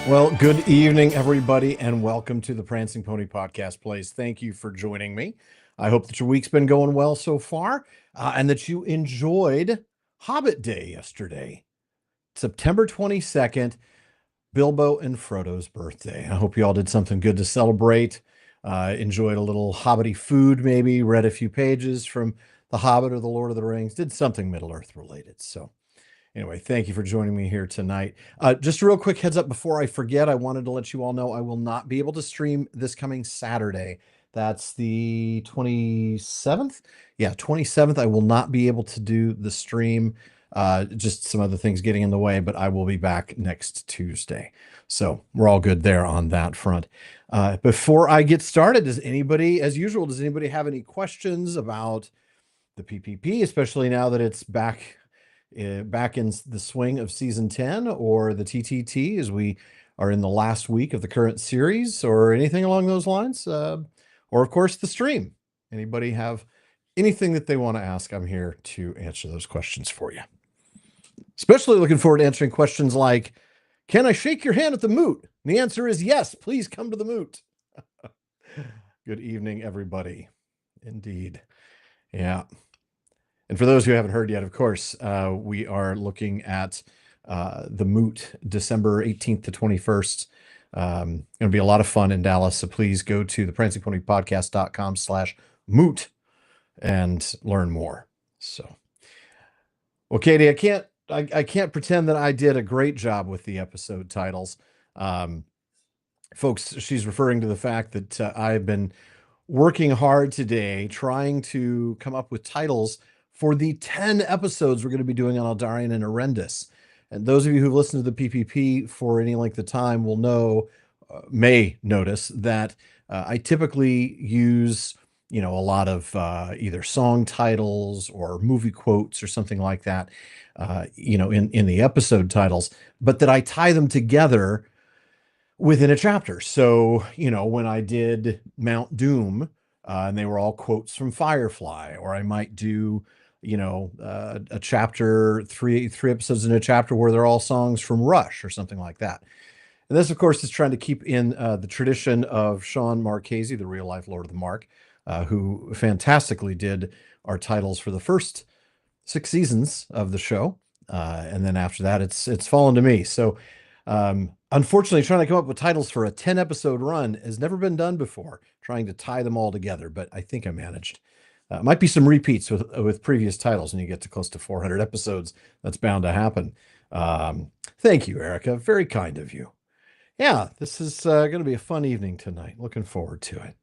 Well, good evening, everybody, and welcome to the Prancing Pony Podcast Plays. Thank you for joining me. I hope that your week's been going well so far, and that you enjoyed Hobbit Day yesterday, September 22nd, Bilbo and Frodo's birthday. I hope you all did something good to celebrate, enjoyed a little Hobbity food, maybe read a few pages from The Hobbit or The Lord of the Rings, did something Middle-earth related. So anyway, thank you for joining me here tonight. Just a real quick heads up before I forget, I wanted to let you all know I will not be able to stream this coming Saturday. That's the 27th. Yeah, 27th. I will not be able to do the stream. Just some other things getting in the way, but I will be back next Tuesday. So we're all good there on that front. Before I get started, does anybody, as usual, does anybody have any questions about the PPP, especially now that it's back in the swing of season 10, or the TTT as we are in the last week of the current series, or anything along those lines, or of course the stream? Anybody have anything that they want to ask? I'm here to answer those questions for you. Especially looking forward to answering questions like, can I shake your hand at the moot? And the answer is yes, please come to the moot. Good evening, everybody. Indeed. Yeah. And for those who haven't heard yet, of course, we are looking at the Moot, December 18th to 21st. Going to be a lot of fun in Dallas. So please go to theprancingponypodcast.com/moot and learn more. So, well, Katie, I can't pretend that I did a great job with the episode titles. Folks, she's referring to the fact that I've been working hard today trying to come up with titles for the 10 episodes we're going to be doing on Eldarion and Arendis. And those of you who've listened to the PPP for any length of time will know, may notice that I typically use, a lot of either song titles or movie quotes or something like that, in the episode titles, but that I tie them together within a chapter. So, when I did Mount Doom, and they were all quotes from Firefly, or I might do, a chapter, three episodes in a chapter where they're all songs from Rush or something like that. And this, of course, is trying to keep in the tradition of Sean Marchese, the real life Lord of the Mark, who fantastically did our titles for the first 6 seasons of the show. And then after that, it's fallen to me. So, unfortunately, trying to come up with titles for a 10 episode run has never been done before, trying to tie them all together, but I think I managed. Might be some repeats with previous titles when you get to close to 400 episodes. That's bound to happen. Thank you, Erica. Very kind of you. Yeah, this is going to be a fun evening tonight. Looking forward to it.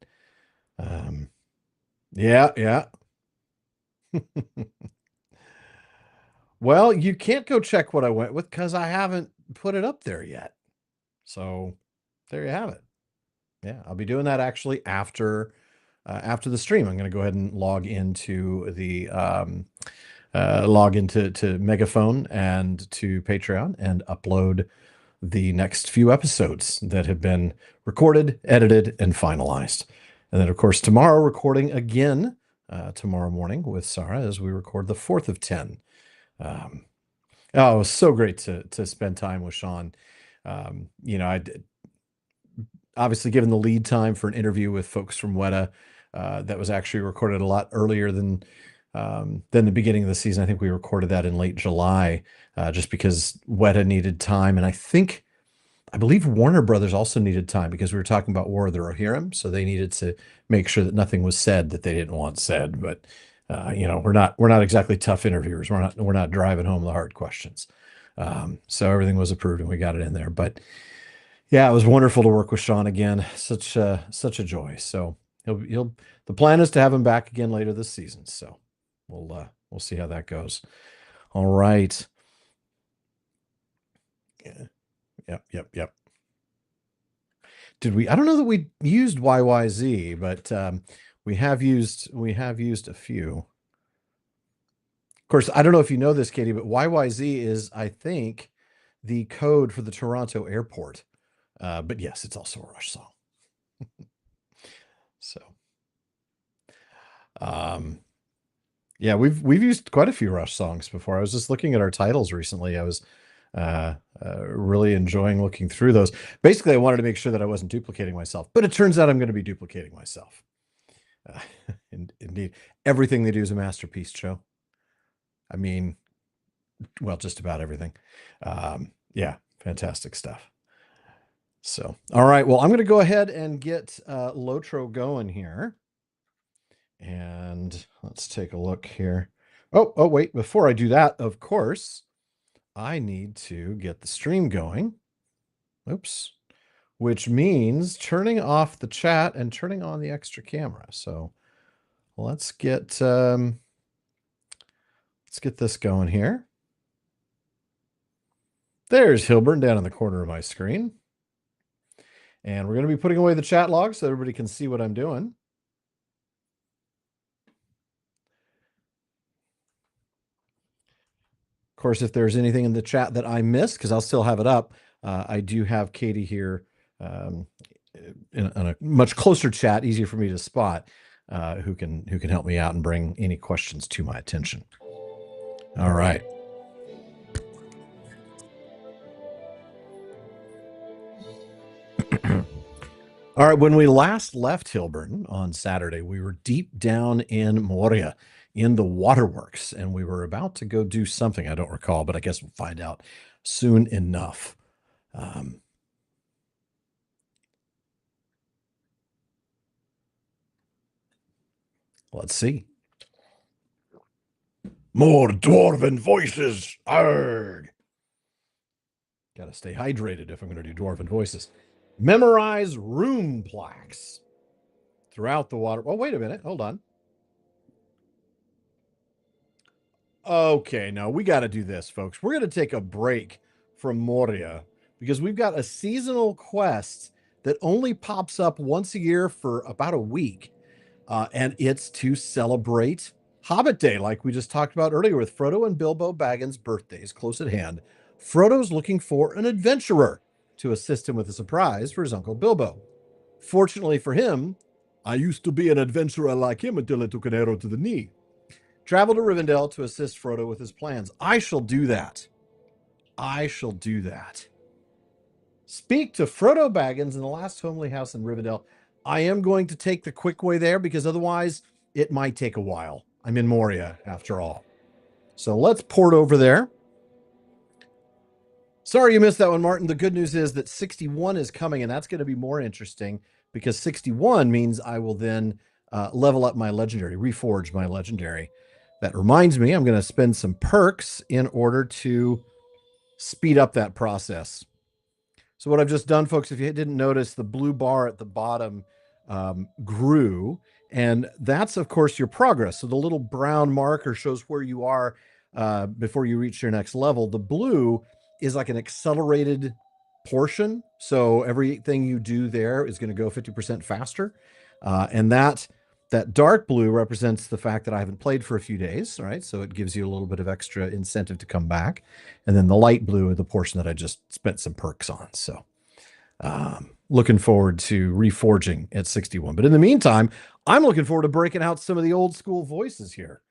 Yeah. Well, you can't go check what I went with because I haven't put it up there yet. So there you have it. Yeah, I'll be doing that actually after the stream. I'm going to go ahead and log into to Megaphone and to Patreon and upload the next few episodes that have been recorded, edited, and finalized. And then, of course, tomorrow, recording again tomorrow morning with Sarah as we record the 4th of 10. It was so great to spend time with Sean. I obviously given the lead time for an interview with folks from Weta, that was actually recorded a lot earlier than the beginning of the season. I think we recorded that in late July, just because Weta needed time, and I believe Warner Brothers also needed time because we were talking about War of the Rohirrim, so they needed to make sure that nothing was said that they didn't want said. But we're not exactly tough interviewers. We're not driving home the hard questions. So everything was approved and we got it in there. But yeah, it was wonderful to work with Sean again. Such a joy. So the plan is to have him back again later this season. So we'll see how that goes. All right. Yeah. Yep. I don't know that we used YYZ, but we have used a few. Of course, I don't know if you know this, Katie, but YYZ is, I think, the code for the Toronto airport. But yes, it's also a Rush song. So, yeah, we've used quite a few Rush songs before. I was just looking at our titles recently. I was Really enjoying looking through those. Basically, I wanted to make sure that I wasn't duplicating myself, but it turns out I'm going to be duplicating myself. Uh, indeed, everything they do is a masterpiece, Joe. I mean, well, just about everything. Yeah, fantastic stuff. So, all right. Well, I'm going to go ahead and get LotRO going here. And let's take a look here. Oh, wait. Before I do that, of course, I need to get the stream going. Oops. Which means turning off the chat and turning on the extra camera. So let's get this going here. There's Hilbern down in the corner of my screen. And we're going to be putting away the chat log so everybody can see what I'm doing. Of course, if there's anything in the chat that I missed, because I'll still have it up, I do have Katie here in a much closer chat, easier for me to spot, who can help me out and bring any questions to my attention. All right. All right, when we last left Hilbern on Saturday, we were deep down in Moria in the waterworks, and we were about to go do something. I don't recall, but I guess we'll find out soon enough. Let's see. More dwarven voices. Arg. Got to stay hydrated if I'm going to do dwarven voices. Memorize room plaques throughout the water. Oh, wait a minute. Hold on. Okay, now we got to do this, folks. We're going to take a break from Moria because we've got a seasonal quest that only pops up once a year for about a week. And it's to celebrate Hobbit Day, like we just talked about earlier with Frodo and Bilbo Baggins' birthdays close at hand. Frodo's looking for an adventurer to assist him with a surprise for his Uncle Bilbo. Fortunately for him, I used to be an adventurer like him until I took an arrow to the knee. Travel to Rivendell to assist Frodo with his plans. I shall do that. I shall do that. Speak to Frodo Baggins in the last homely house in Rivendell. I am going to take the quick way there because otherwise it might take a while. I'm in Moria after all. So let's port over there. Sorry you missed that one, Martin. The good news is that 61 is coming, and that's going to be more interesting because 61 means I will then level up my legendary, reforge my legendary. That reminds me, I'm going to spend some perks in order to speed up that process. So what I've just done, folks, if you didn't notice, the blue bar at the bottom grew, and that's, of course, your progress. So the little brown marker shows where you are before you reach your next level. The blue is like an accelerated portion. So everything you do there is going to go 50% faster. And that dark blue represents the fact that I haven't played for a few days, right? So it gives you a little bit of extra incentive to come back. And then the light blue is the portion that I just spent some perks on. So looking forward to reforging at 61. But in the meantime, I'm looking forward to breaking out some of the old school voices here.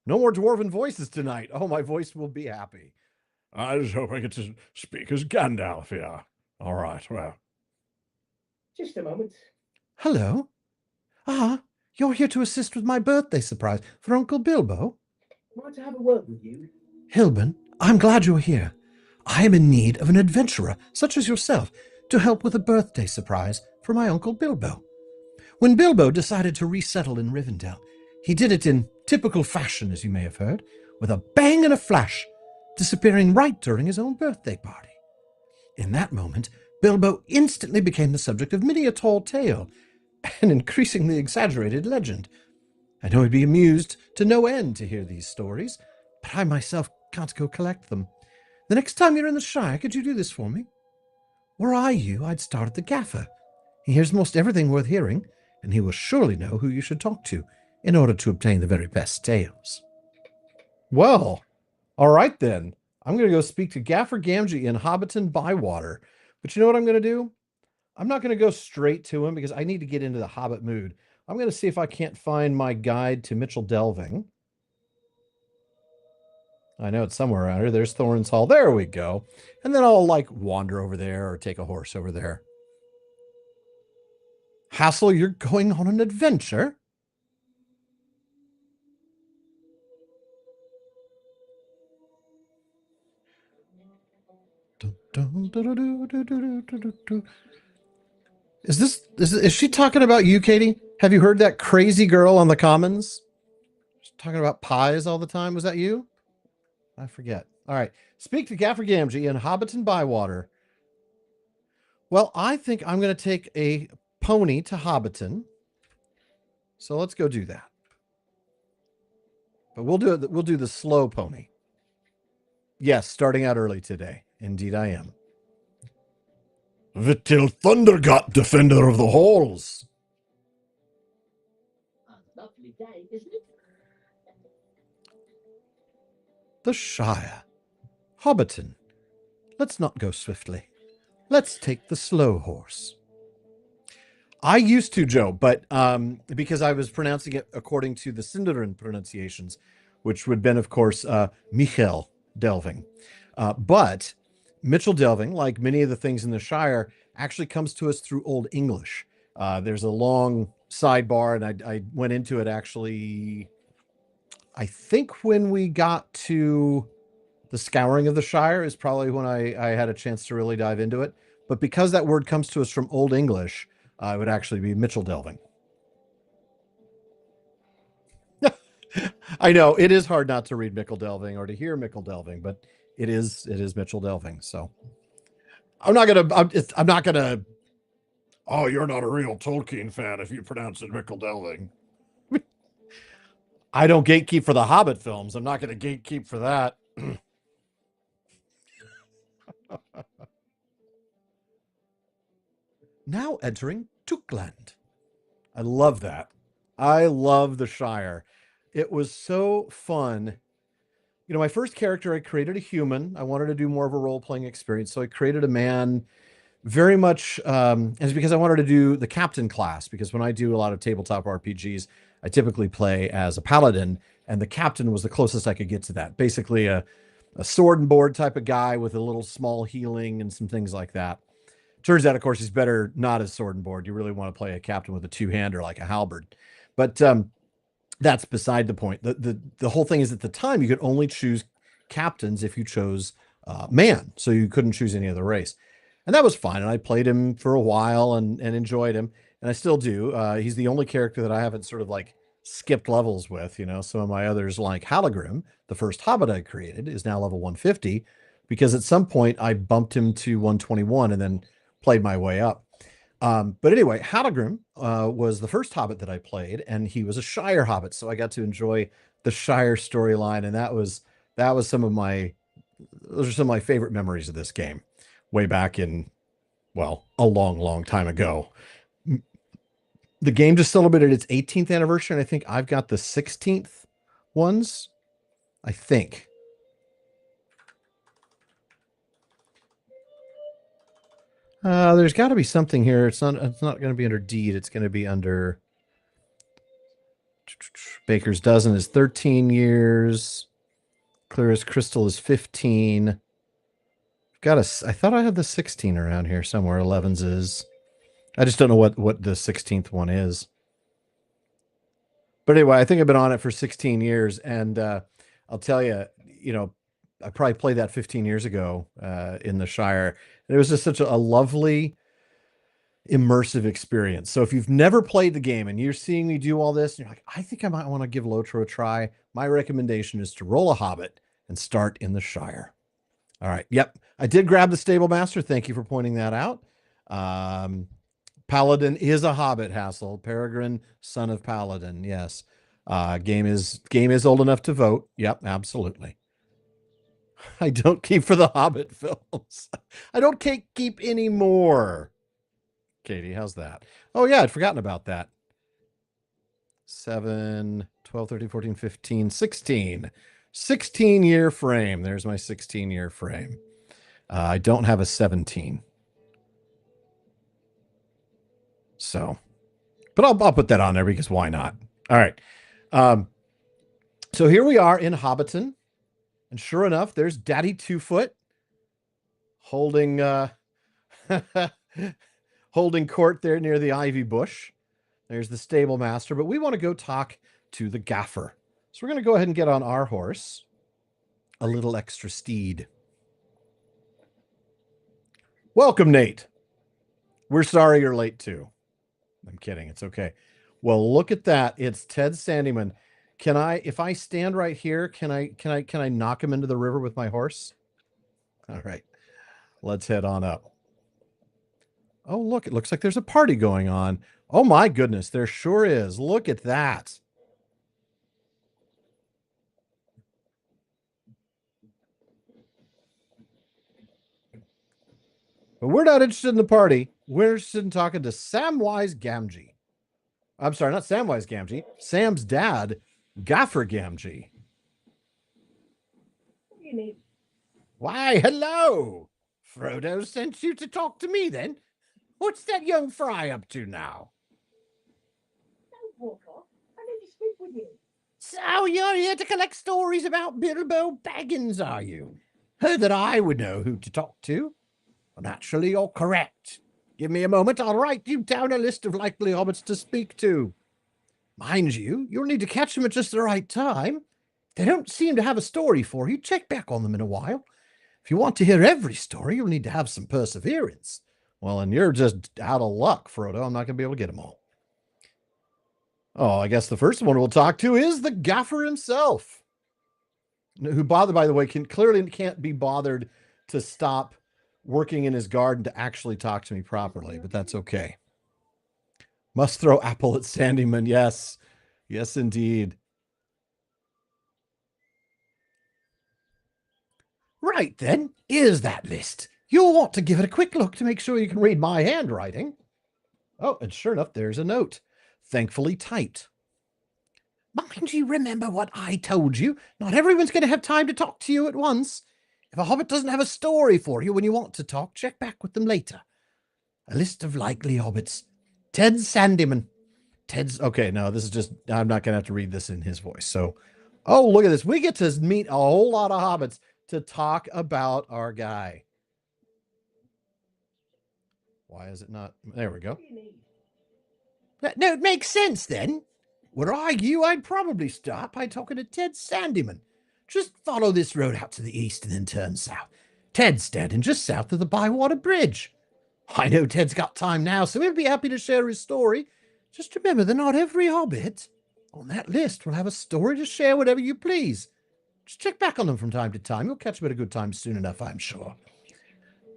No more dwarven voices tonight. Oh, my voice will be happy. I was hoping to speak as Gandalf here. All right, well. Just a moment. Hello. You're here to assist with my birthday surprise for Uncle Bilbo? I want to have a word with you. Hilbern, I'm glad you're here. I am in need of an adventurer, such as yourself, to help with a birthday surprise for my Uncle Bilbo. When Bilbo decided to resettle in Rivendell, he did it in typical fashion, as you may have heard, with a bang and a flash, disappearing right during his own birthday party. In that moment, Bilbo instantly became the subject of many a tall tale, an increasingly exaggerated legend. I know he'd be amused to no end to hear these stories, but I myself can't go collect them. The next time you're in the Shire, could you do this for me? Were I you, I'd start at the Gaffer. He hears most everything worth hearing, and he will surely know who you should talk to in order to obtain the very best tales. Well, all right then. I'm going to go speak to Gaffer Gamgee in Hobbiton Bywater. But you know what I'm going to do? I'm not going to go straight to him because I need to get into the Hobbit mood. I'm going to see if I can't find my guide to Mitchell Delving. I know it's somewhere around here. There's Thorns Hall. There we go. And then I'll like wander over there or take a horse over there. Hassel, you're going on an adventure? Is she talking about you, Katie? Have you heard that crazy girl on the Commons? She's talking about pies all the time. Was that you? I forget. All right. Speak to Gaffer Gamgee in Hobbiton Bywater. Well, I think I'm going to take a pony to Hobbiton. So let's go do that. But we'll do it. We'll do the slow pony. Yes, starting out early today. Indeed, I am. Vittil Thundergut, defender of the halls. A lovely day, isn't it? The Shire. Hobbiton. Let's not go swiftly. Let's take the slow horse. I used to, Joe, but because I was pronouncing it according to the Sindarin pronunciations, which would have been, of course, Michel Delving. But Mitchell Delving, like many of the things in the Shire, actually comes to us through Old English. There's a long sidebar, and I went into it actually, I think when we got to the Scouring of the Shire is probably when I had a chance to really dive into it. But because that word comes to us from Old English, it would actually be Mitchell Delving. I know it is hard not to read Mickle Delving or to hear Mickle Delving, but it is Mitchell Delving. So I'm not gonna. Oh, you're not a real Tolkien fan if you pronounce it Mickle Delving. I don't gatekeep for the Hobbit films. I'm not going to gatekeep for that. Now entering Tookland. I love that. I love the Shire. It was so fun. You know, my first character, I created a human. I wanted to do more of a role-playing experience. So I created a man very much, and it's because I wanted to do the captain class, because when I do a lot of tabletop RPGs, I typically play as a paladin, and the captain was the closest I could get to that. Basically a sword and board type of guy with a little small healing and some things like that. Turns out, of course, he's better not as sword and board. You really want to play a captain with a two-hander like a halberd. But that's beside the point. The whole thing is at the time you could only choose captains if you chose man, so you couldn't choose any other race. And that was fine. And I played him for a while and enjoyed him. And I still do. He's the only character that I haven't sort of like skipped levels with. You know, some of my others, like Halagrim, the first Hobbit I created, is now level 150 because at some point I bumped him to 121 and then played my way up. But anyway, Halagrim was the first Hobbit that I played, and he was a Shire Hobbit, so I got to enjoy the Shire storyline, and that was some of my those are some of my favorite memories of this game, way back in, well, a long, long time ago. The game just celebrated its 18th anniversary, and I think I've got the 16th ones. I think. There's got to be something here. It's not going to be under deed. It's going to be under Baker's Dozen is 13 years. Clear as Crystal is 15. I thought I had the 16 around here somewhere. 11's is. I just don't know what the 16th one is. But anyway, I think I've been on it for 16 years, and I'll tell you, you know, I probably played that 15 years ago in the Shire. And it was just such a lovely, immersive experience. So if you've never played the game and you're seeing me do all this, and you're like, I think I might want to give LotRO a try, my recommendation is to roll a Hobbit and start in the Shire. All right. Yep. I did grab the Stable Master. Thank you for pointing that out. Paladin is a Hobbit, Hassel. Peregrine, son of Paladin. Yes. Game is old enough to vote. Yep, absolutely. I don't keep for the Hobbit films. I don't keep any more. Katie, how's that? Oh, yeah, I'd forgotten about that. 7, 12, 13, 14, 15, 16. 16-year frame. There's my 16-year frame. I don't have a 17. So, but I'll put that on there because why not? All right. So here we are in Hobbiton. And sure enough, there's Daddy 2-Foot holding holding court there near the ivy bush. There's the stable master, but we want to go talk to the gaffer. So we're going to go ahead and get on our horse. A little extra steed. Welcome, Nate. We're sorry you're late too. I'm kidding. It's okay. Well, look at that. It's Ted Sandyman. Can I, if I stand right here, can I knock him into the river with my horse? All right. Let's head on up. Oh, look, it looks like there's a party going on. Oh my goodness, there sure is. Look at that. But we're not interested in the party. We're interested in talking to Samwise Gamgee. I'm sorry, not Samwise Gamgee. Sam's dad, Gaffer Gamgee. What do you need? Why, hello. Frodo sent you to talk to me then? What's that young fry up to now? Don't walk off. I need to speak with you. So you're here to collect stories about Bilbo Baggins, are you? Heard that I would know who to talk to. Well, naturally, you're correct. Give me a moment. I'll write you down a list of likely hobbits to speak to. Mind you, you'll need to catch them at just the right time. If they don't seem to have a story for you, check back on them in a while. If you want to hear every story, you'll need to have some perseverance. Well, and you're just out of luck, Frodo. I'm not going to be able to get them all. Oh, I guess the first one we'll talk to is the gaffer himself. Who, by the way, clearly can't be bothered to stop working in his garden to actually talk to me properly, but that's okay. Must throw apple at Sandyman. Yes. Yes, indeed. Right then, here's that list. You'll want to give it a quick look to make sure you can read my handwriting. Oh, and sure enough, there's a note. Thankfully typed. Mind you, remember what I told you. Not everyone's going to have time to talk to you at once. If a hobbit doesn't have a story for you when you want to talk, check back with them later. A list of likely hobbits. Ted Sandyman. Okay, no, this is just, I'm not going to have to read this in his voice. So, oh, look at this. We get to meet a whole lot of hobbits to talk about our guy. Why is it not? There we go. No, it makes sense then. Were I you, I'd probably start by talking to Ted Sandyman. Just follow this road out to the east and then turn south. Ted's standing just south of the Bywater Bridge. I know Ted's got time now, so he'll be happy to share his story. Just remember that not every hobbit on that list will have a story to share whatever you please. Just check back on them from time to time. You'll catch them at a good time soon enough, I'm sure.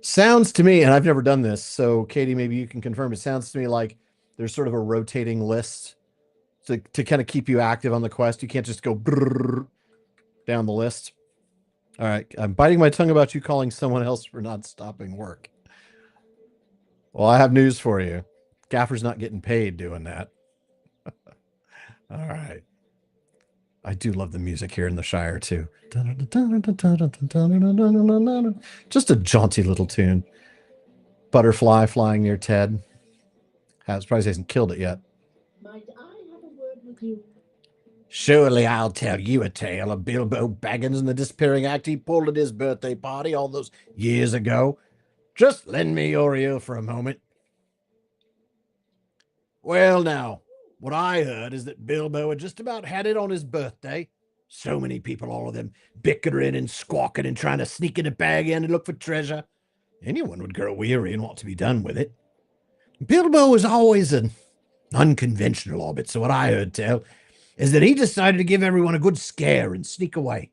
Sounds to me, and I've never done this, so Katie, maybe you can confirm. It sounds to me like there's sort of a rotating list to kind of keep you active on the quest. You can't just go down the list. All right. I'm biting my tongue about you calling someone else for not stopping work. Well, I have news for you. Gaffer's not getting paid doing that. All right. I do love the music here in the Shire, too. Just a jaunty little tune. Butterfly flying near Ted. Surprised he hasn't killed it yet. Might I have a word with you? Surely I'll tell you a tale of Bilbo Baggins and the disappearing act he pulled at his birthday party all those years ago. Just lend me your ear for a moment. Well, now, what I heard is that Bilbo had just about had it on his birthday. So many people, all of them, bickering and squawking and trying to sneak in the bag in and look for treasure. Anyone would grow weary and want to be done with it. Bilbo was always an unconventional hobbit, so what I heard tell is that he decided to give everyone a good scare and sneak away.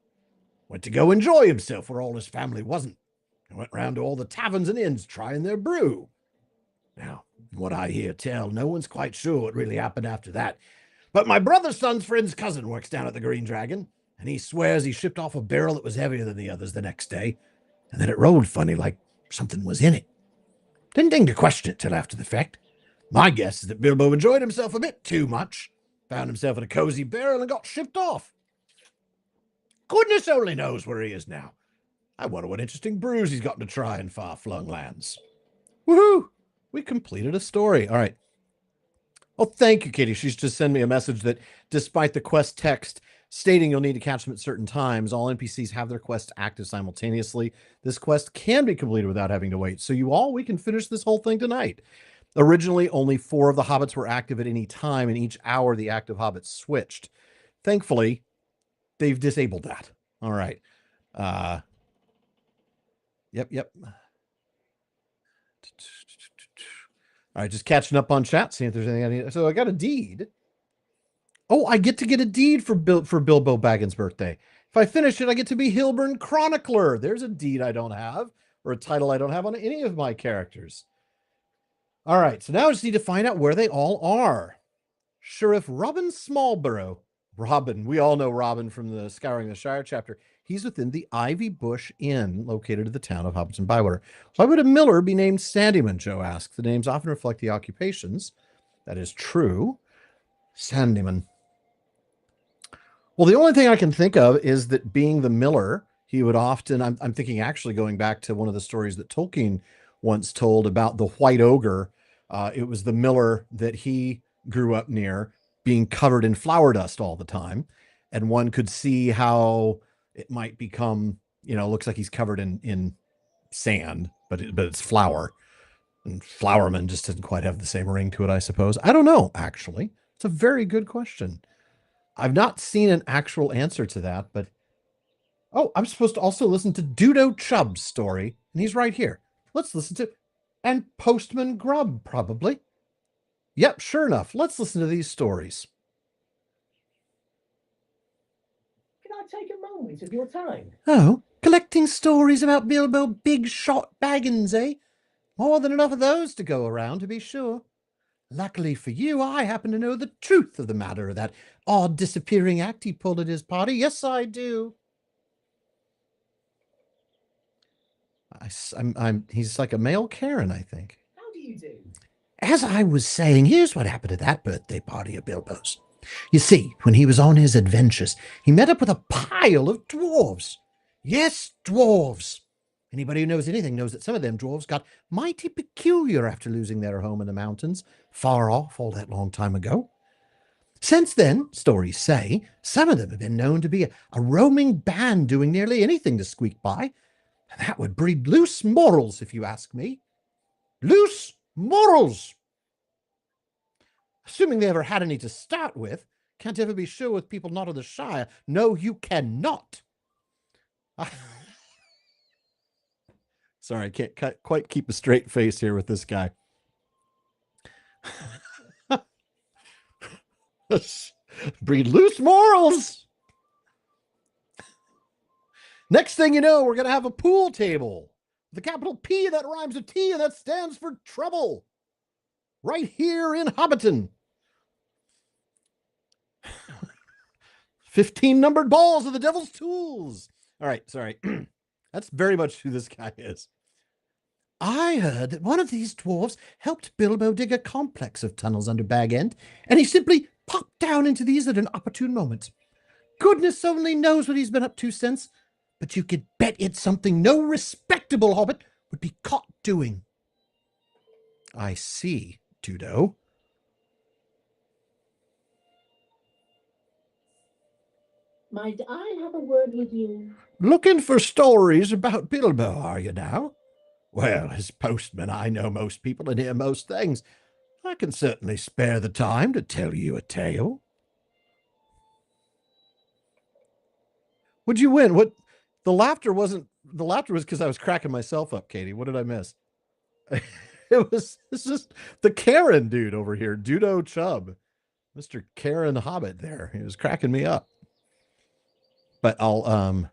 Went to go enjoy himself where all his family wasn't. And went round to all the taverns and inns trying their brew. Now, what I hear tell, no one's quite sure what really happened after that. But my brother's son's friend's cousin works down at the Green Dragon, and he swears he shipped off a barrel that was heavier than the others the next day, and that it rolled funny like something was in it. Didn't think to question it till after the fact. My guess is that Bilbo enjoyed himself a bit too much, found himself in a cozy barrel and got shipped off. Goodness only knows where he is now. I wonder what interesting brews he's gotten to try in far-flung lands. Woohoo! We completed a story. All right. Oh, thank you, Katie. She's just sent me a message that despite the quest text, stating you'll need to catch them at certain times. All NPCs have their quests active simultaneously. This quest can be completed without having to wait. So we can finish this whole thing tonight. Originally, only 4 of the hobbits were active at any time, and each hour the active hobbits switched. Thankfully, they've disabled that. All right. Yep. All right, just catching up on chat, seeing if there's anything I need. So I got a deed. Oh, I get to get a deed for Bilbo Baggins' birthday. If I finish it, I get to be Hilbern Chronicler. There's a deed I don't have, or a title I don't have on any of my characters. All right, so now I just need to find out where they all are. Sheriff Robin Smallborough. Robin, we all know Robin from the Scouring the Shire chapter. He's within the Ivy Bush Inn, located in the town of Hobbiton Bywater. Why would a miller be named Sandyman, Joe asked. The names often reflect the occupations. That is true. Sandyman. Well, the only thing I can think of is that being the miller, he would often, I'm thinking actually going back to one of the stories that Tolkien once told about the White Ogre. It was the miller that he grew up near being covered in flour dust all the time. And one could see how it might become, looks like he's covered in sand, but it's flour. And flourman just didn't quite have the same ring to it, I suppose. I don't know, actually. It's a very good question. I've not seen an actual answer to that, but I'm supposed to also listen to Dudo Chubb's story, and he's right here. Let's listen to and Postman Grub, probably. Yep, sure enough. Let's listen to these stories. Can I take a moment of your time? Oh, collecting stories about Bilbo Big Shot Baggins, eh? More than enough of those to go around, to be sure. Luckily for you, I happen to know the truth of the matter of that odd disappearing act he pulled at his party. Yes, I do. He's like a male Karen, I think. How do you do? As I was saying, here's what happened at that birthday party of Bilbo's. You see, when he was on his adventures, he met up with a pile of dwarves. Yes, dwarves. Anybody who knows anything knows that some of them dwarves got mighty peculiar after losing their home in the mountains, far off all that long time ago. Since then, stories say, some of them have been known to be a roaming band doing nearly anything to squeak by. And that would breed loose morals, if you ask me. Loose morals! Assuming they ever had any to start with, can't ever be sure with people not of the Shire. No, you cannot. Sorry, I can't quite keep a straight face here with this guy. Breed loose morals. Next thing you know, we're going to have a pool table. The capital P that rhymes with T, and that stands for trouble. Right here in Hobbiton. 15 numbered balls of the devil's tools. All right, sorry. That's very much who this guy is. I heard that one of these dwarves helped Bilbo dig a complex of tunnels under Bag End, and he simply popped down into these at an opportune moment. Goodness only knows what he's been up to since, but you could bet it's something no respectable hobbit would be caught doing. I see, Dudo. Might I have a word with you? Looking for stories about Bilbo, are you now? Well, as postman, I know most people and hear most things. I can certainly spare the time to tell you a tale. What'd you win? What? The laughter was because I was cracking myself up, Katie. What did I miss? It's just the Karen dude over here, Dudo Chubb. Mr. Karen Hobbit there. He was cracking me up. But I'll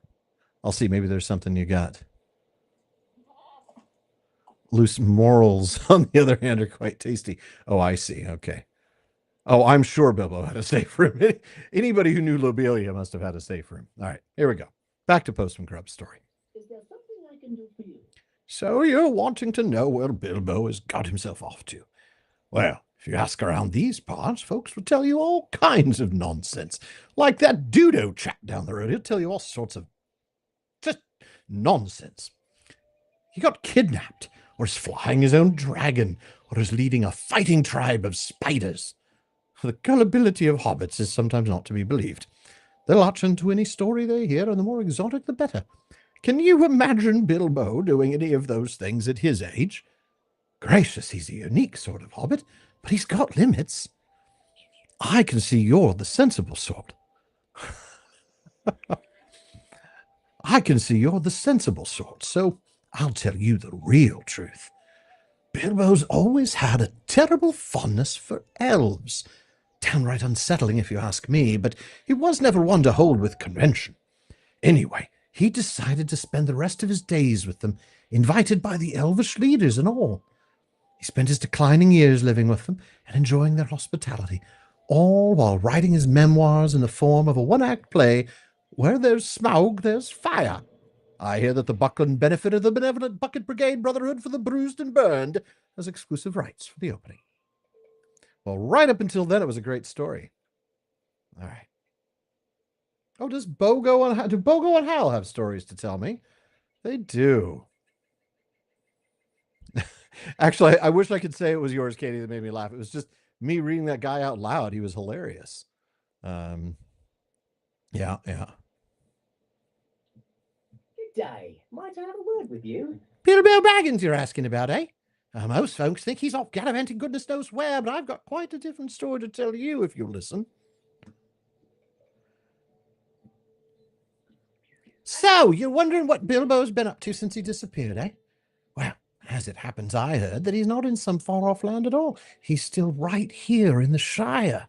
see. Maybe there's something you got. Loose morals, on the other hand, are quite tasty. Oh, I see. Okay. Oh, I'm sure Bilbo had a say for him. Anybody who knew Lobelia must have had a say for him. All right, here we go. Back to Postman Grubb's story. Is there something I can do for you? So you're wanting to know where Bilbo has got himself off to. Well, if you ask around these parts, folks will tell you all kinds of nonsense. Like that Dudo chap down the road. He'll tell you all sorts of just nonsense. He got kidnapped, or is flying his own dragon, or is leading a fighting tribe of spiders. The gullibility of hobbits is sometimes not to be believed. They'll latch into any story they hear, and the more exotic, the better. Can you imagine Bilbo doing any of those things at his age? Gracious, he's a unique sort of hobbit, but he's got limits. I can see you're the sensible sort. I can see you're the sensible sort, so I'll tell you the real truth. Bilbo's always had a terrible fondness for elves. Downright unsettling if you ask me, but he was never one to hold with convention. Anyway, he decided to spend the rest of his days with them, invited by the elvish leaders and all. He spent his declining years living with them and enjoying their hospitality, all while writing his memoirs in the form of a one-act play. Where there's smoke, there's fire. I hear that the Buckland benefited the benevolent Bucket Brigade Brotherhood for the Bruised and Burned as exclusive rights for the opening. Well, right up until then, it was a great story. All right. Oh, do Bogo and Hal have stories to tell me? They do. Actually, I wish I could say it was yours, Katie, that made me laugh. It was just me reading that guy out loud. He was hilarious. Yeah. Good day. Might I have a word with you? Bilbo Baggins you're asking about, eh? Most folks think he's off gallivanting goodness knows where, but I've got quite a different story to tell you if you'll listen. So, you're wondering what Bilbo's been up to since he disappeared, eh? Well, as it happens, I heard that he's not in some far-off land at all. He's still right here in the Shire.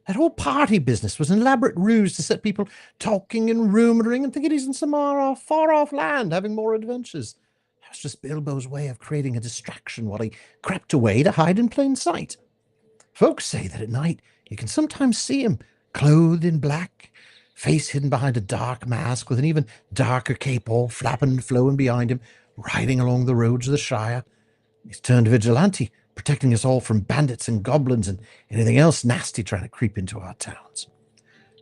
That whole party business was an elaborate ruse to set people talking and rumoring and thinking he's in some far-off land having more adventures. That was just Bilbo's way of creating a distraction while he crept away to hide in plain sight. Folks say that at night you can sometimes see him, clothed in black, face hidden behind a dark mask with an even darker cape all flapping and flowing behind him, riding along the roads of the Shire. He's turned vigilante, protecting us all from bandits and goblins and anything else nasty trying to creep into our towns.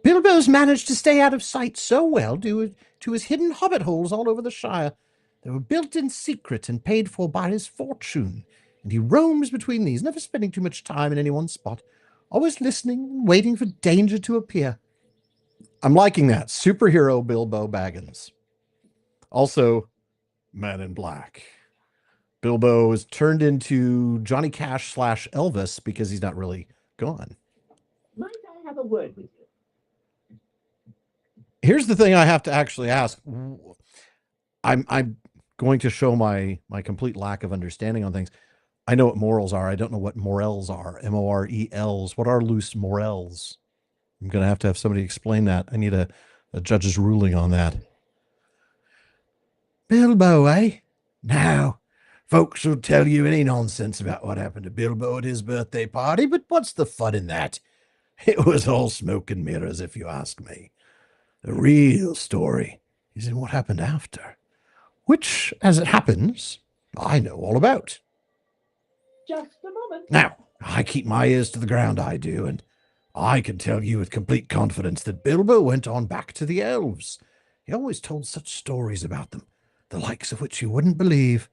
Bilbo's managed to stay out of sight so well due to his hidden hobbit holes all over the Shire. They were built in secret and paid for by his fortune, and he roams between these, never spending too much time in any one spot, always listening and waiting for danger to appear. I'm liking that. Superhero Bilbo Baggins. Also, Man in Black. Bilbo is turned into Johnny Cash / Elvis because he's not really gone. Might I have a word with you? Here's the thing I have to actually ask. I'm going to show my complete lack of understanding on things. I know what morals are. I don't know what morels are. MORELs. What are loose morels? I'm going to have somebody explain that. I need a judge's ruling on that. Bilbo, eh? Now, folks will tell you any nonsense about what happened to Bilbo at his birthday party, but what's the fun in that? It was all smoke and mirrors, if you ask me. The real story is in what happened after, which, as it happens, I know all about. Just a moment. Now, I keep my ears to the ground, I do, and I can tell you with complete confidence that Bilbo went on back to the elves. He always told such stories about them, the likes of which you wouldn't believe.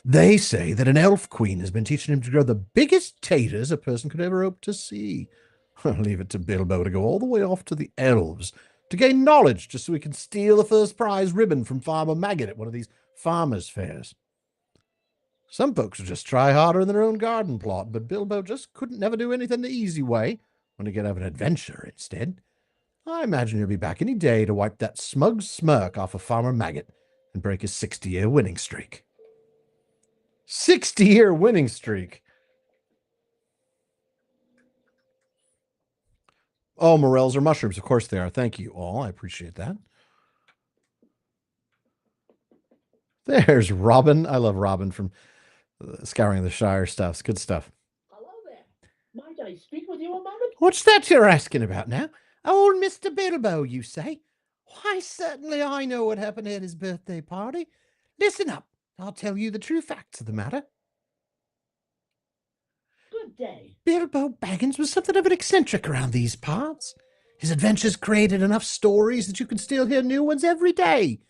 They say that an elf queen has been teaching him to grow the biggest taters a person could ever hope to see. I'll leave it to Bilbo to go all the way off to the elves to gain knowledge just so he can steal the first prize ribbon from Farmer Maggot at one of these farmers' fairs. Some folks will just try harder in their own garden plot, but Bilbo just couldn't never do anything the easy way when he could have an adventure instead. I imagine he'll be back any day to wipe that smug smirk off of Farmer Maggot and break his 60-year winning streak. 60-year winning streak. Oh, morels are mushrooms. Of course they are. Thank you all. I appreciate that. There's Robin. I love Robin from Scouring the Shire stuff. It's good stuff. Hello there. Might I speak with you a moment? What's that you're asking about now? Old Mr. Bilbo, you say? Why, certainly I know what happened at his birthday party. Listen up. I'll tell you the true facts of the matter. Good day. Bilbo Baggins was something of an eccentric around these parts. His adventures created enough stories that you can still hear new ones every day.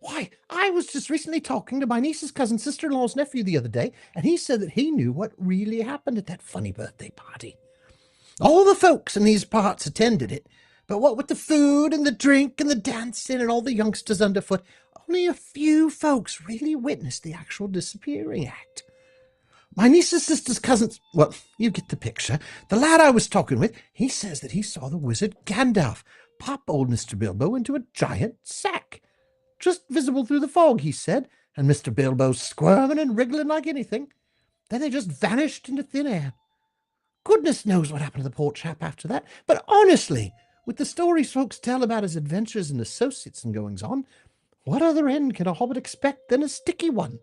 Why, I was just recently talking to my niece's cousin sister-in-law's nephew the other day, and he said that he knew what really happened at that funny birthday party. All the folks in these parts attended it, But what with the food and the drink and the dancing and all the youngsters underfoot, only a few folks really witnessed the actual disappearing act. My niece's sister's cousins, well, you get the picture. The lad I was talking with, he says that he saw the wizard Gandalf pop old Mr. Bilbo into a giant sack. Just visible through the fog, he said, and Mr. Bilbo squirming and wriggling like anything. Then they just vanished into thin air. Goodness knows what happened to the poor chap after that, but honestly, with the stories folks tell about his adventures and associates and goings-on, what other end can a hobbit expect than a sticky one?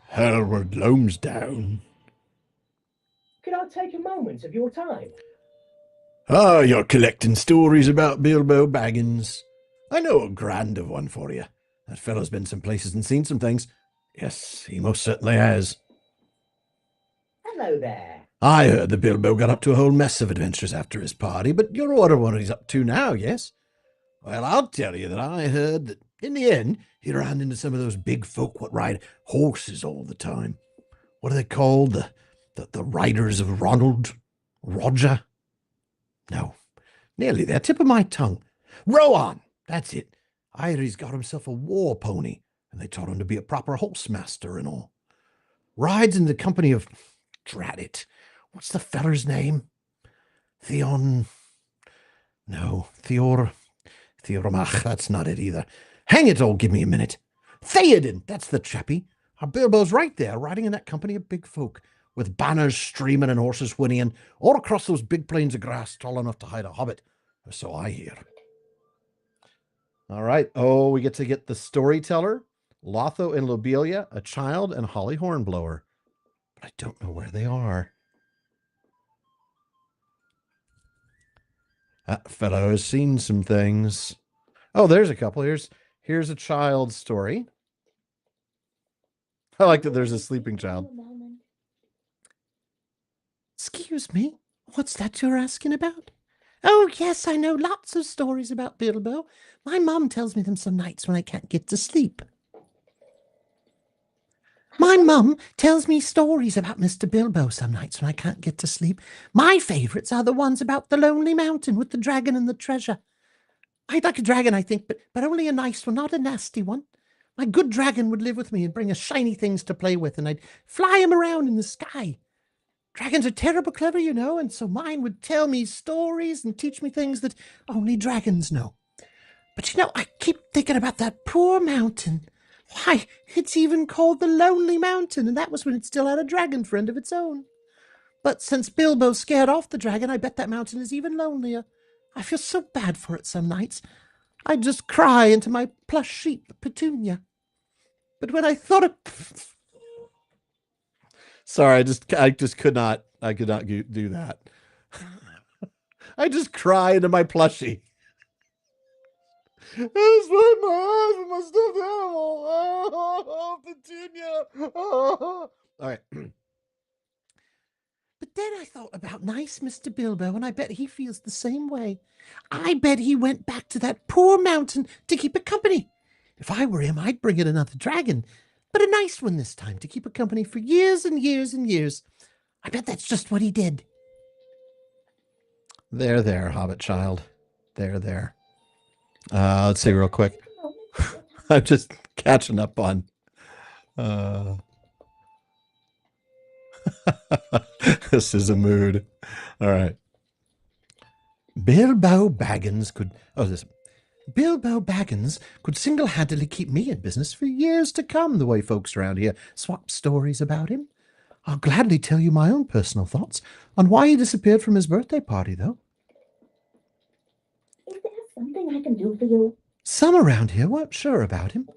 Hereward Loamsdown. Could I take a moment of your time? Ah, you're collecting stories about Bilbo Baggins. I know a grand of one for you. That fellow's been some places and seen some things. Yes, he most certainly has. Hello there. I heard that Bilbo got up to a whole mess of adventures after his party, but you're wondering what he's up to now, yes? Well, I'll tell you that I heard that in the end, he ran into some of those big folk what ride horses all the time. What are they called? The Riders of Ronald? Roger? No, nearly there, tip of my tongue. Rohan, that's it. I heard he's got himself a war pony, and they taught him to be a proper horse master and all. Rides in the company of, drat it, what's the feller's name? Theormach, that's not it either. Hang it all, give me a minute. Theoden, that's the chappie. Our Bilbo's right there, riding in that company of big folk, with banners streaming and horses whinnying, all across those big plains of grass tall enough to hide a hobbit, or so I hear. All right. Oh, we get to get the storyteller, Lotho and Lobelia, a child, and Holly Hornblower. But I don't know where they are. That fellow has seen some things. Oh, there's a couple. Here's a child's story. I like that there's a sleeping child. Excuse me, what's that you're asking about? Oh, yes, I know lots of stories about Bilbo. My mum tells me them some nights when I can't get to sleep. My mum tells me stories about Mr. Bilbo some nights when I can't get to sleep. My favourites are the ones about the Lonely Mountain with the dragon and the treasure. I'd like a dragon, I think, but only a nice one, not a nasty one. My good dragon would live with me and bring us shiny things to play with, and I'd fly him around in the sky. Dragons are terrible clever, you know, and so mine would tell me stories and teach me things that only dragons know. But, you know, I keep thinking about that poor mountain. Why, it's even called the Lonely Mountain, and that was when it still had a dragon friend of its own. But since Bilbo scared off the dragon, I bet that mountain is even lonelier. I feel so bad for it some nights. I just cry into my plush sheep, Petunia. But when I thought of... Sorry, I just could not do that. I just cry into my plushie. It's my eyes with my stuffed animal. Oh, Petunia. Oh. All right. But then I thought about nice Mr. Bilbo, and I bet he feels the same way. I bet he went back to that poor mountain to keep it company. If I were him, I'd bring in another dragon, but a nice one this time to keep it company for years and years and years. I bet that's just what he did. There, Hobbit child. There. Let's see real quick. I'm just catching up on... This is a mood. All right. Bilbo Baggins could single-handedly keep me in business for years to come, the way folks around here swap stories about him. I'll gladly tell you my own personal thoughts on why he disappeared from his birthday party, though. Is there something I can do for you? Some around here weren't sure about him,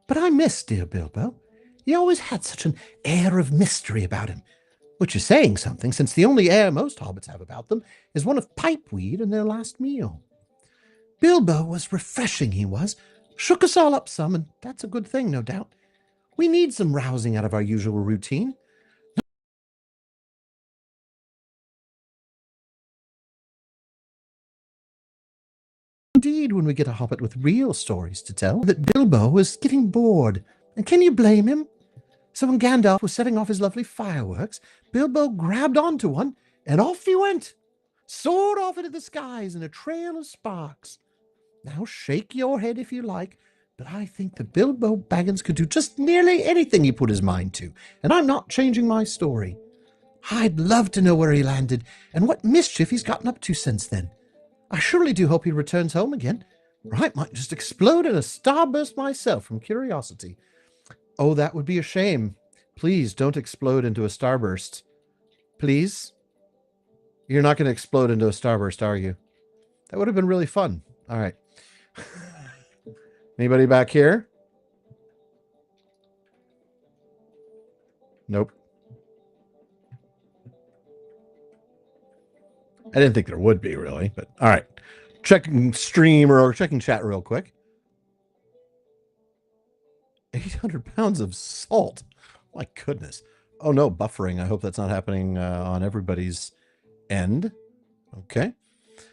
but I miss dear Bilbo. He always had such an air of mystery about him, which is saying something, since the only air most hobbits have about them is one of pipeweed and their last meal. Bilbo was refreshing, he was. Shook us all up some, and that's a good thing, no doubt. We need some rousing out of our usual routine. Indeed, when we get a hobbit with real stories to tell, that Bilbo was getting bored. And can you blame him? So when Gandalf was setting off his lovely fireworks, Bilbo grabbed onto one and off he went, soared off into the skies in a trail of sparks. Now shake your head if you like, but I think that Bilbo Baggins could do just nearly anything he put his mind to, and I'm not changing my story. I'd love to know where he landed and what mischief he's gotten up to since then. I surely do hope he returns home again, or I might just explode in a starburst myself from curiosity. Oh, that would be a shame. Please don't explode into a starburst. Please? You're not going to explode into a starburst, are you? That would have been really fun. All right. Anybody back here? Nope. I didn't think there would be, really, but all right. Checking stream or checking chat real quick. 800 pounds of salt. My goodness. Oh, no, buffering. I hope that's not happening on everybody's end. Okay.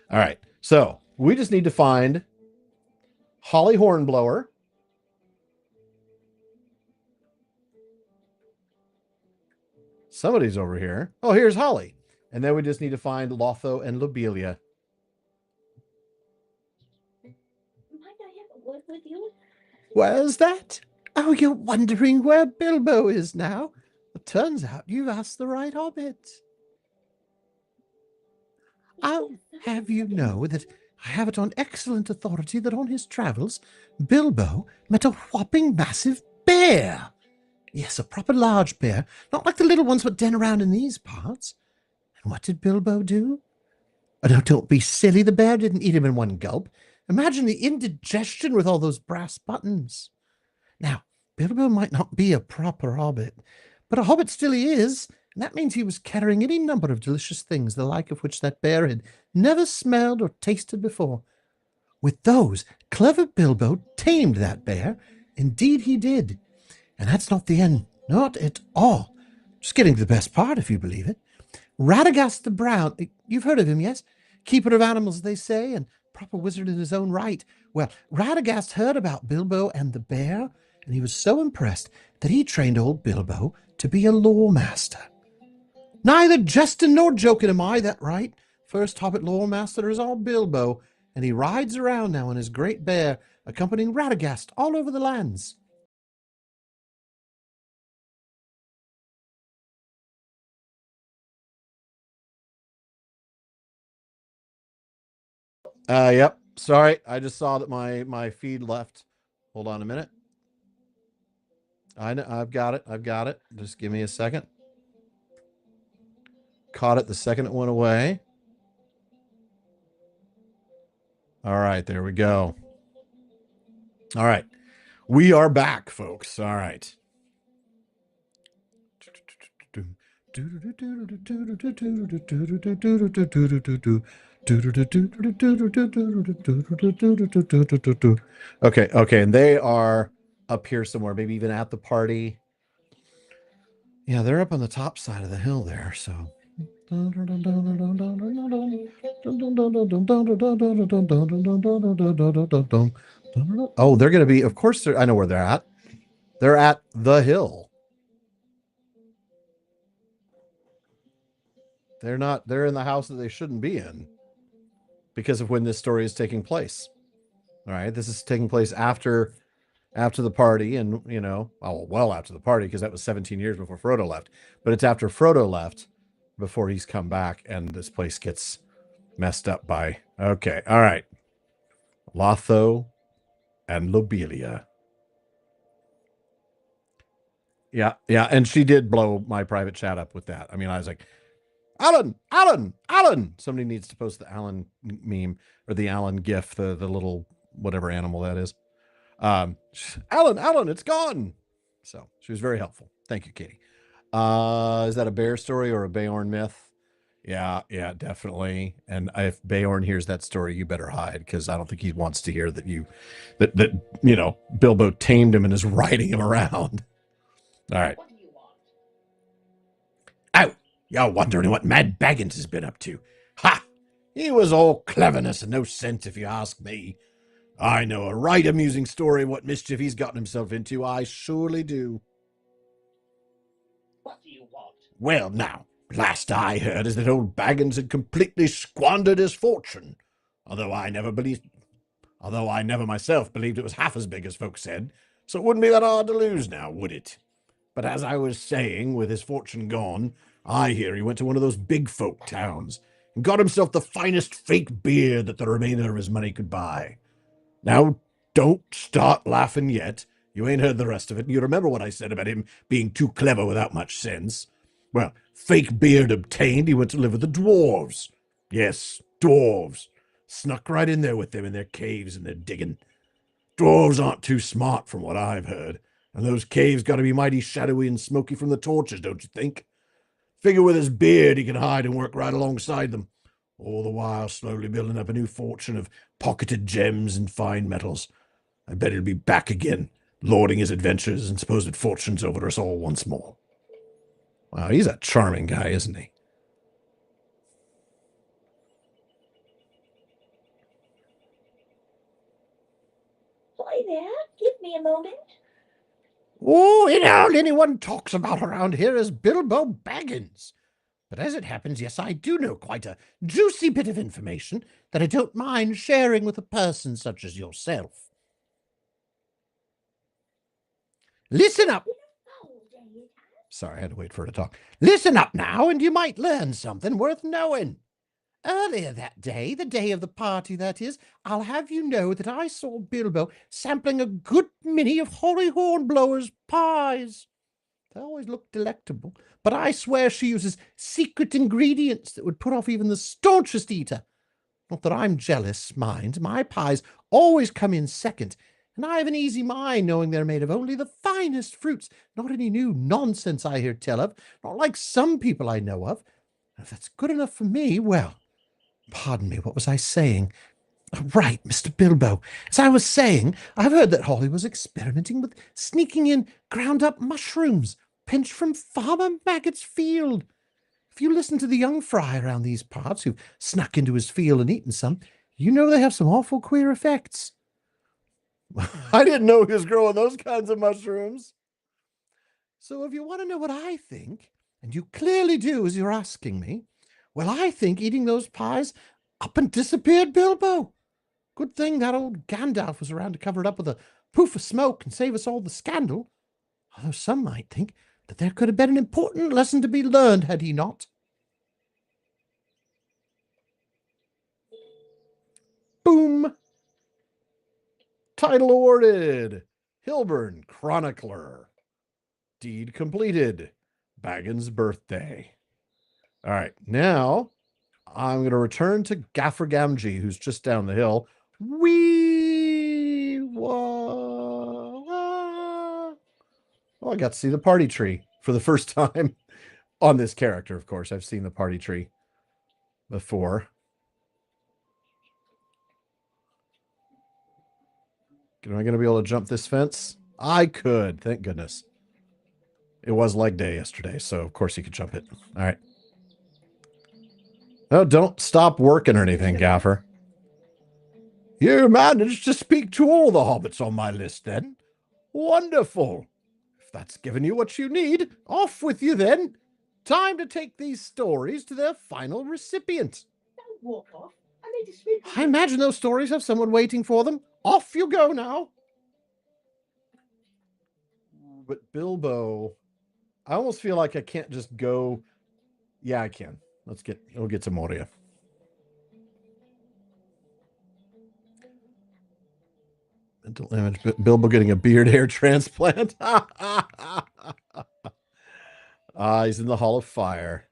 All right. So we just need to find Holly Hornblower. Somebody's over here. Oh, here's Holly. And then we just need to find LotRO and Lobelia. Might I have a word with you? Where's that? Oh, you're wondering where Bilbo is now? It turns out you've asked the right hobbit. I'll have you know that I have it on excellent authority that on his travels, Bilbo met a whopping massive bear. Yes, a proper large bear, not like the little ones that den around in these parts. And what did Bilbo do? Oh, no, don't be silly. The bear didn't eat him in one gulp. Imagine the indigestion with all those brass buttons. Now, Bilbo might not be a proper hobbit, but a hobbit still he is, and that means he was carrying any number of delicious things, the like of which that bear had never smelled or tasted before. With those, clever Bilbo tamed that bear. Indeed he did. And that's not the end. Not at all. Just getting to the best part, if you believe it. Radagast the Brown, you've heard of him, yes? Keeper of animals, they say, and proper wizard in his own right. Well, Radagast heard about Bilbo and the bear, and he was so impressed that he trained old Bilbo to be a lore master. Neither jesting nor joking am I, that right? First hobbit lore master is all Bilbo, and he rides around now on his great bear, accompanying Radagast all over the lands. Yep. Sorry, I just saw that my feed left. Hold on a minute. I know, I've got it. Just give me a second. Caught it the second it went away. All right, there we go. All right. We are back, folks. All right. Okay, and they are up here somewhere, maybe even at the party. Yeah, they're up on the top side of the hill there, so. Oh, they're going to be, of course, I know where they're at. They're at the hill. They're in the house that they shouldn't be in because of when this story is taking place. All right, this is taking place after the party, and well after the party, because that was 17 years before Frodo left. But it's after Frodo left, before he's come back, and this place gets messed up by. Okay, all right, LotRO and Lobelia. Yeah, and she did blow my private chat up with that. I mean, I was like, Alan. Somebody needs to post the Alan meme or the Alan gif, the little whatever animal that is. Alan, it's gone. So she was very helpful. Thank you, Katie. Is that a bear story or a Beorn myth? Yeah, definitely. And if Beorn hears that story, you better hide, because I don't think he wants to hear that Bilbo tamed him and is riding him around. All right. What do you want? Oh, you're wondering what Mad Baggins has been up to. Ha! He was all cleverness and no sense, if you ask me. I know a right amusing story of what mischief he's gotten himself into. I surely do. What do you want? Well, now, Last I heard is that old Baggins had completely squandered his fortune, although I never myself believed it was half as big as folks said, so it wouldn't be that hard to lose now, would it? But as I was saying, with his fortune gone, I hear he went to one of those big folk towns and got himself the finest fake beer that the remainder of his money could buy. Now, don't start laughing yet. You ain't heard the rest of it. You remember what I said about him being too clever without much sense? Well, fake beard obtained, he went to live with the dwarves. Yes, dwarves. Snuck right in there with them in their caves and their digging. Dwarves aren't too smart from what I've heard, and those caves got to be mighty shadowy and smoky from the torches, don't you think? Figure with his beard he can hide and work right alongside them, all the while slowly building up a new fortune of pocketed gems and fine metals. I bet he'll be back again, lording his adventures and supposed fortunes over us all once more. Wow, he's a charming guy, isn't he? Hi there. Give me a moment. Oh, all anyone talks about around here is Bilbo Baggins. But as it happens, yes, I do know quite a juicy bit of information that I don't mind sharing with a person such as yourself. Listen up. Oh, there you Sorry, I had to wait for her to talk. Listen up now, and you might learn something worth knowing. Earlier that day, the day of the party, that is, I'll have you know that I saw Bilbo sampling a good many of Holly Hornblower's pies. They always look delectable, but I swear she uses secret ingredients that would put off even the staunchest eater. Not that I'm jealous, mind. My pies always come in second, and I have an easy mind knowing they're made of only the finest fruits, not any new nonsense I hear tell of, not like some people I know of. If that's good enough for me, well, pardon me, what was I saying? Right, Mr. Bilbo. As I was saying, I've heard that Holly was experimenting with sneaking in ground-up mushrooms, pinched from Farmer Maggot's field. If you listen to the young fry around these parts who've snuck into his field and eaten some, you know they have some awful queer effects. I didn't know he was growing those kinds of mushrooms. So if you want to know what I think, and you clearly do as you're asking me, well, I think eating those pies up and disappeared Bilbo. Good thing that old Gandalf was around to cover it up with a poof of smoke and save us all the scandal. Although some might think that there could have been an important lesson to be learned had he not. Boom! Title awarded. Hilbern Chronicler. Deed completed. Baggins' birthday. All right, now I'm going to return to Gaffer Gamgee, who's just down the hill. Wee! Oh, I got to see the party tree for the first time on this character, of course. I've seen the party tree before. Am I going to be able to jump this fence? I could, thank goodness. It was leg day yesterday, so of course you could jump it. All right. No, don't stop working or anything, Gaffer. You managed to speak to all the hobbits on my list, then? Wonderful. If that's given you what you need, off with you then. Time to take these stories to their final recipient. Don't walk off. I need to speak. I imagine those stories have someone waiting for them. Off you go now. But Bilbo, I almost feel like I can't just go. Yeah, I can. We'll get to Moria. Mental image, Bilbo getting a beard hair transplant. He's in the Hall of Fire.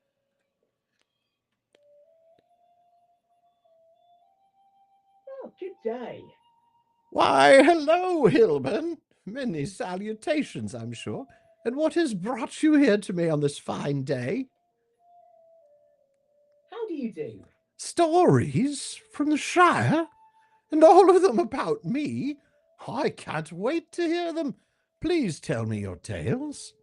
Oh, good day. Why, hello, Hilbern. Many salutations, I'm sure. And what has brought you here to me on this fine day? How do you do? Stories from the Shire? And all of them about me? I can't wait to hear them. Please tell me your tales.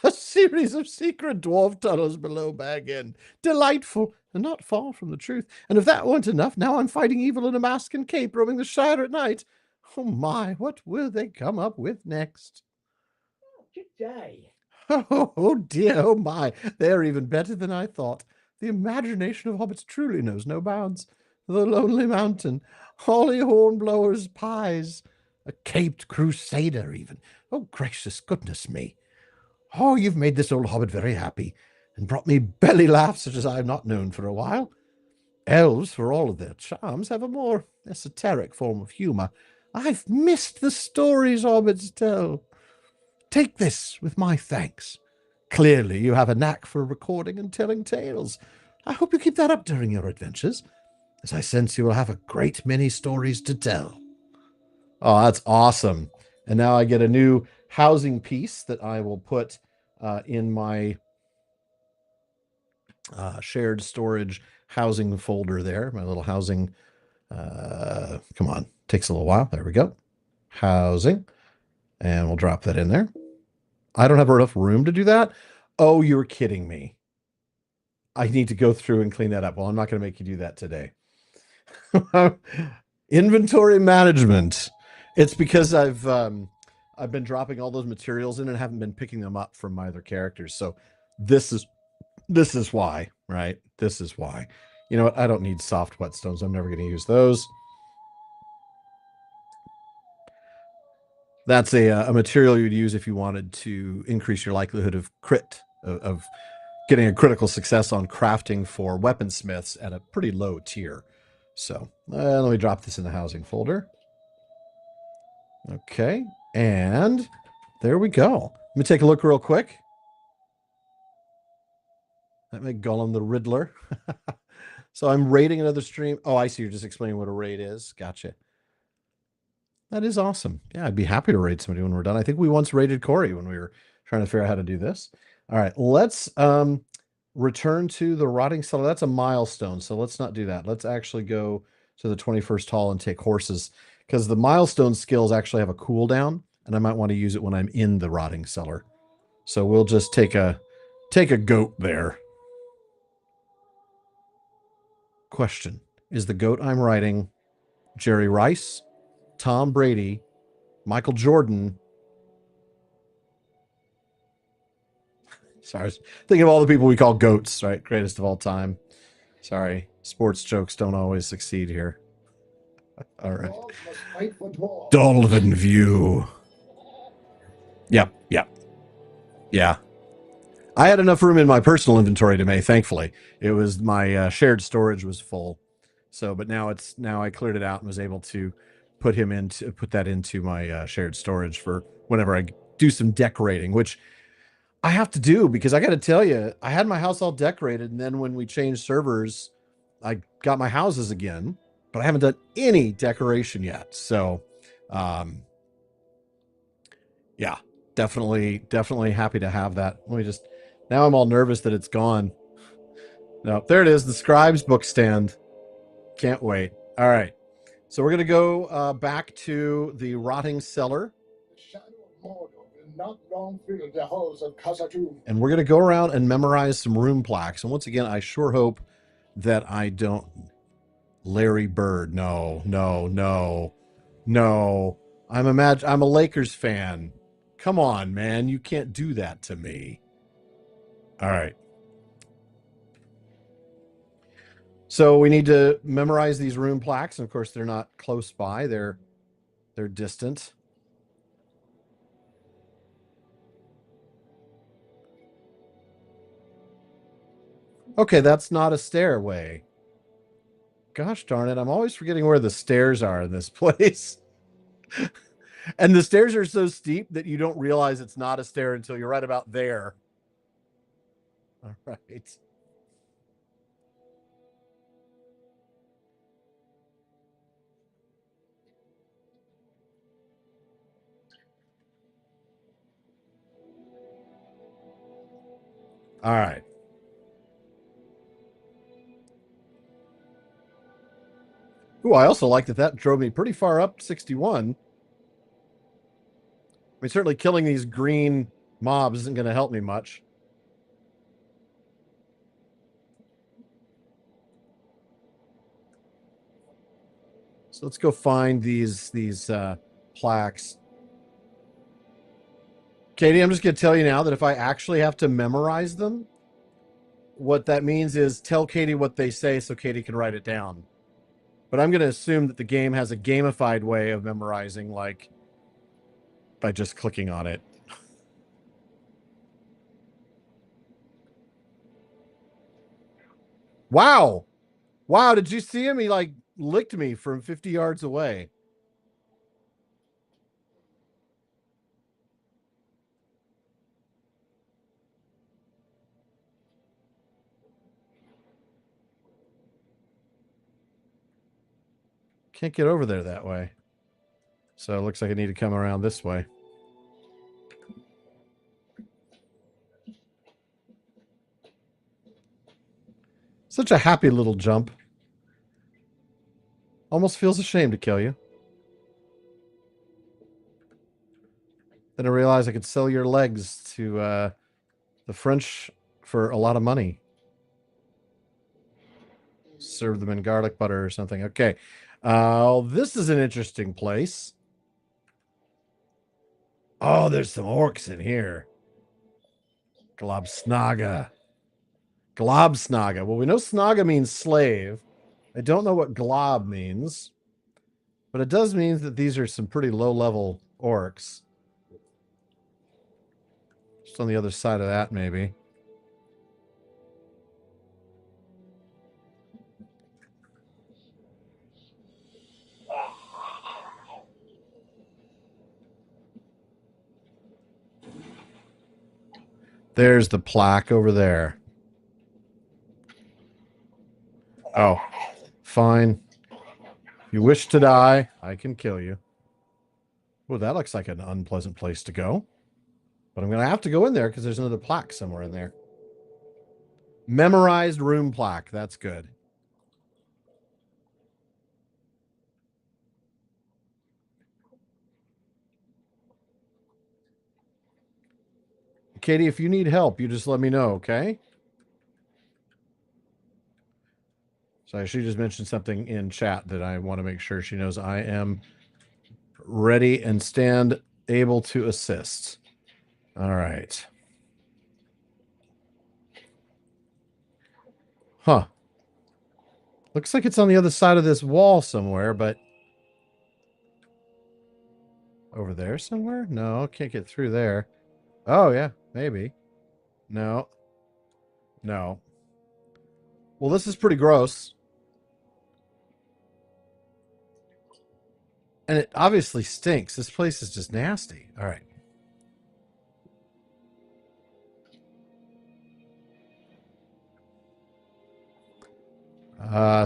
A series of secret dwarf tunnels below Bag End. Delightful, and not far from the truth. And if that weren't enough, now I'm fighting evil in a mask and cape, roaming the Shire at night. Oh my, what will they come up with next? Oh, good day. Oh dear, oh my, they're even better than I thought. The imagination of hobbits truly knows no bounds. The Lonely Mountain, holly hornblowers, pies, a caped crusader even. Oh gracious goodness me. Oh, you've made this old hobbit very happy, and brought me belly laughs such as I have not known for a while. Elves, for all of their charms, have a more esoteric form of humor. I've missed the stories hobbits tell. Take this with my thanks. Clearly, you have a knack for recording and telling tales. I hope you keep that up during your adventures, as I sense you will have a great many stories to tell. Oh, that's awesome. And now I get a new housing piece that I will put in my shared storage housing folder there, my little housing. Come on, takes a little while. There we go. Housing. And we'll drop that in there. I don't have enough room to do that. Oh, you're kidding me. I need to go through and clean that up. Well, I'm not going to make you do that today. Inventory management. It's because I've been dropping all those materials in and haven't been picking them up from my other characters. So this is why, right? This is why. You know what? I don't need soft whetstones. I'm never going to use those. That's a material you'd use if you wanted to increase your likelihood of of getting a critical success on crafting for weaponsmiths at a pretty low tier. So let me drop this in the housing folder. Okay, and there we go. Let me take a look real quick. That make Gollum the Riddler. So I'm raiding another stream. Oh, I see. You're just explaining what a raid is. Gotcha. That is awesome. Yeah, I'd be happy to raid somebody when we're done. I think we once raided Corey when we were trying to figure out how to do this. All right, let's return to the rotting cellar. That's a milestone, so let's not do that. Let's actually go to the 21st hall and take horses, because the milestone skills actually have a cooldown, and I might want to use it when I'm in the rotting cellar. So we'll just take a goat there. Question: is the goat I'm riding Jerry Rice, Tom Brady, Michael Jordan? Sorry, I was thinking of all the people we call goats, right? Greatest of all time. Sorry, sports jokes don't always succeed here. All right. Dolphin View. Yep, yep, yeah. I had enough room in my personal inventory today, thankfully. It was my shared storage was full. So, but now I cleared it out and was able to put that into my shared storage for whenever I do some decorating, which I have to do because I got to tell you, I had my house all decorated, and then when we changed servers, I got my houses again, but I haven't done any decoration yet. So, um, yeah, definitely happy to have that. Let me just. Now I'm all nervous that it's gone. No, there it is. The scribe's book stand. Can't wait. All right, so we're gonna go back to the rotting cellar. Not long fill the halls of Khazad-dûm. And we're going to go around and memorize some room plaques. And once again, I sure hope that I don't. Larry Bird. No, no, no, no. I'm a Lakers fan. Come on, man. You can't do that to me. All right. So we need to memorize these room plaques. And of course, they're not close by. They're distant. Okay, that's not a stairway. Gosh darn it. I'm always forgetting where the stairs are in this place. And the stairs are so steep that you don't realize it's not a stair until you're right about there. All right. All right. Ooh, I also like that drove me pretty far up 61. I mean, certainly killing these green mobs isn't going to help me much. So let's go find these plaques. Katie, I'm just going to tell you now that if I actually have to memorize them, what that means is tell Katie what they say so Katie can write it down. But I'm going to assume that the game has a gamified way of memorizing, like by just clicking on it. Wow. Wow. Did you see him? He like licked me from 50 yards away. Can't get over there that way. So it looks like I need to come around this way. Such a happy little jump. Almost feels ashamed to kill you. Then I realized I could sell your legs to the French for a lot of money. Serve them in garlic butter or something. Okay. This is an interesting place. Oh, there's some orcs in here. Globsnaga. Globsnaga. Well, we know snaga means slave. I don't know what glob means. But it does mean that these are some pretty low-level orcs. Just on the other side of that, maybe. There's the plaque over there. Oh, fine. You wish to die, I can kill you. Well, that looks like an unpleasant place to go. But I'm going to have to go in there because there's another plaque somewhere in there. Memorized room plaque. That's good. Katie, if you need help, you just let me know, okay? So she just mentioned something in chat that I want to make sure she knows I am ready and stand able to assist. All right. Huh. Looks like it's on the other side of this wall somewhere, but over there somewhere? No, can't get through there. Oh, yeah, maybe. No. No. Well, this is pretty gross. And it obviously stinks. This place is just nasty. All right.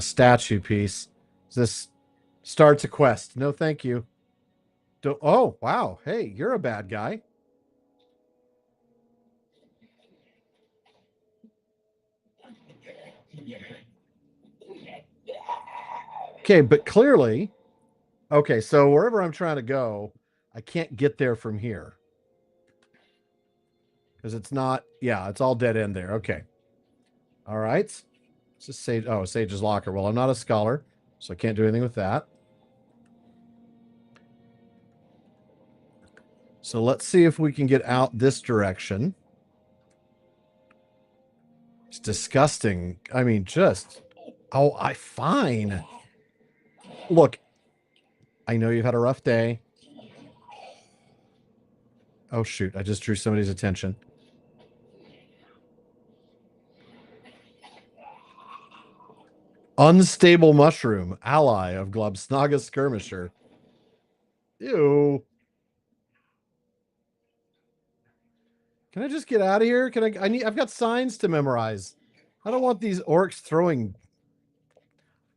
Statue piece. This starts a quest. No, thank you. Don't. Oh, wow. Hey, you're a bad guy. Okay, but clearly, okay, so wherever I'm trying to go, I can't get there from here. Because it's not, yeah, it's all dead end there. Okay. All right. It's just Sage. Oh, Sage's Locker. Well, I'm not a scholar, so I can't do anything with that. So let's see if we can get out this direction. It's disgusting. I mean, just, oh, fine. Look, I know you've had a rough day. Oh, shoot. I just drew somebody's attention. Unstable mushroom, ally of Globsnaga skirmisher. Ew. Can I just get out of here? I've got signs to memorize. I don't want these orcs throwing.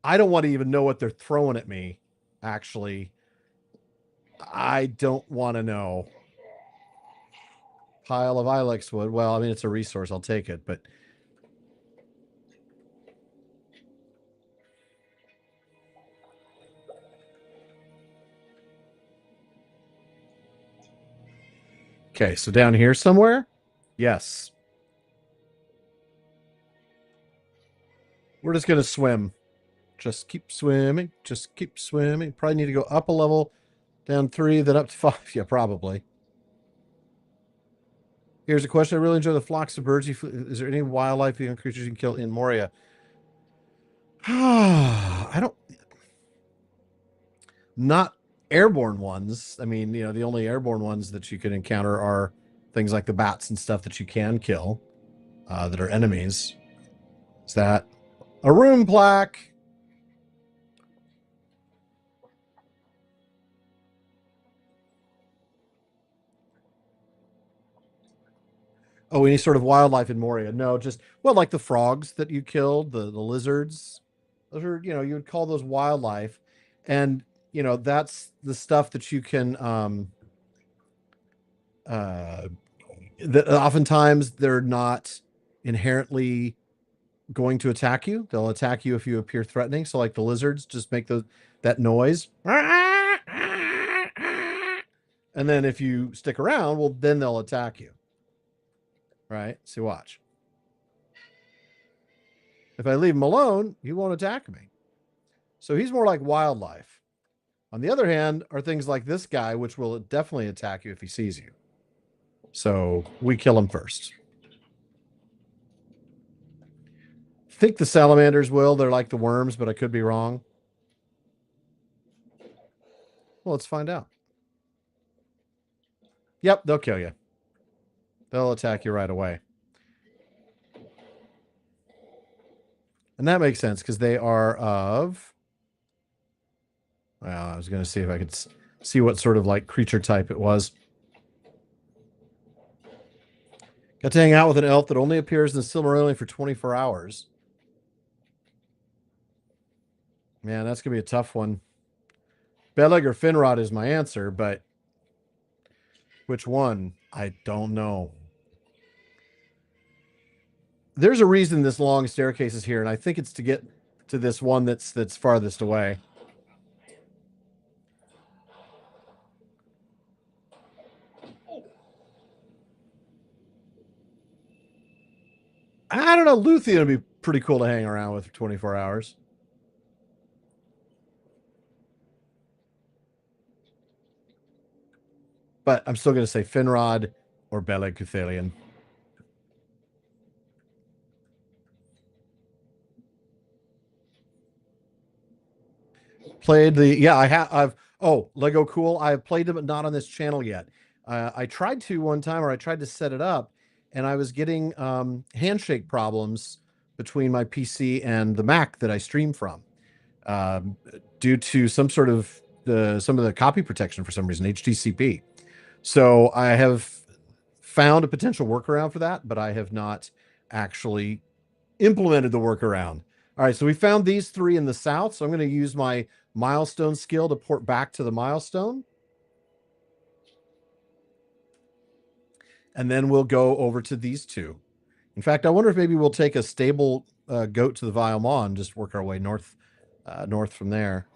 I don't want to even know what they're throwing at me, actually. I don't want to know. Pile of ilex wood. Well, I mean, it's a resource. I'll take it, but. Okay, so down here somewhere? Yes. We're just going to swim. Just keep swimming. Just keep swimming. Probably need to go up a level, down 3, then up to 5. Yeah, probably. Here's a question. I really enjoy the flocks of birds. Is there any wildlife creatures you can kill in Moria? I don't. Not airborne ones. I mean, the only airborne ones that you can encounter are things like the bats and stuff that you can kill that are enemies. Is that a room plaque? Oh, any sort of wildlife in Moria? No, just like the frogs that you killed, the lizards. Those are, you would call those wildlife, and that's the stuff that you can. That oftentimes they're not inherently going to attack you. They'll attack you if you appear threatening. So, like the lizards, just make that noise, and then if you stick around, well, then they'll attack you. Right? See, watch. If I leave him alone, he won't attack me. So he's more like wildlife. On the other hand, are things like this guy, which will definitely attack you if he sees you. So we kill him first. I think the salamanders will. They're like the worms, but I could be wrong. Well, let's find out. Yep, they'll kill you. They'll attack you right away. And that makes sense because they are of... Well, I was going to see if I could see what sort of like creature type it was. Got to hang out with an elf that only appears in the Silmarillion for 24 hours. Man, that's going to be a tough one. Beleg or Finrod is my answer, but which one? I don't know. There's a reason this long staircase is here, and I think it's to get to this one that's farthest away. I don't know. Luthien would be pretty cool to hang around with for 24 hours. But I'm still going to say Finrod or Beleg Cuthalion. Played the... I've Lego Cool. I've played them, but not on this channel yet. I tried to one time, or I tried to set it up, and I was getting handshake problems between my PC and the Mac that I stream from, due to some sort of some of the copy protection for some reason, HTTP. So I have found a potential workaround for that, but I have not actually implemented the workaround. All right, so we found these three in the south. So I'm going to use my milestone skill to port back to the milestone. And then we'll go over to these two. In fact, I wonder if maybe we'll take a stable goat to the Vial Maw and just work our way north from there.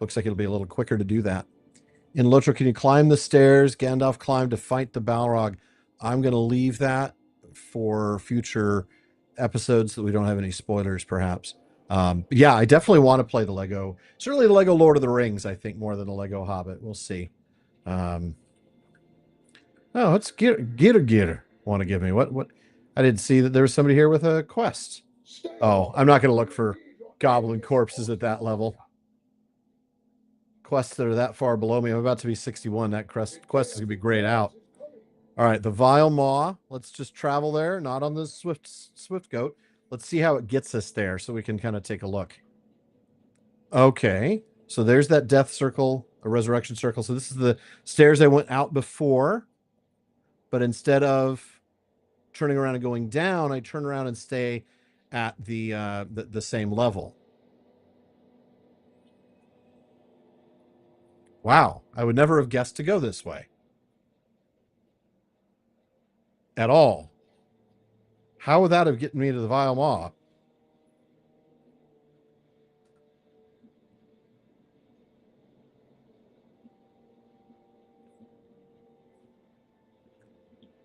Looks like it'll be a little quicker to do that. In LotRO, can you climb the stairs? Gandalf climbed to fight the Balrog. I'm going to leave that for future episodes so that we don't have any spoilers, perhaps. But yeah, I definitely want to play the Lego. Certainly the Lego Lord of the Rings, I think, more than the Lego Hobbit. We'll see. Oh, it's Gitter. Want to give me what? I didn't see that there was somebody here with a quest. Oh, I'm not going to look for goblin corpses at that level. Quests that are that far below me. I'm about to be 61. That quest is going to be grayed out. All right, the Vial Maw. Let's just travel there, not on the swift goat. Let's see how it gets us there so we can kind of take a look. Okay, so there's that death circle, a resurrection circle. So this is the stairs I went out before, but instead of turning around and going down, I turn around and stay at the same level. Wow, I would never have guessed to go this way. At all. How would that have gotten me to the Vial Maw?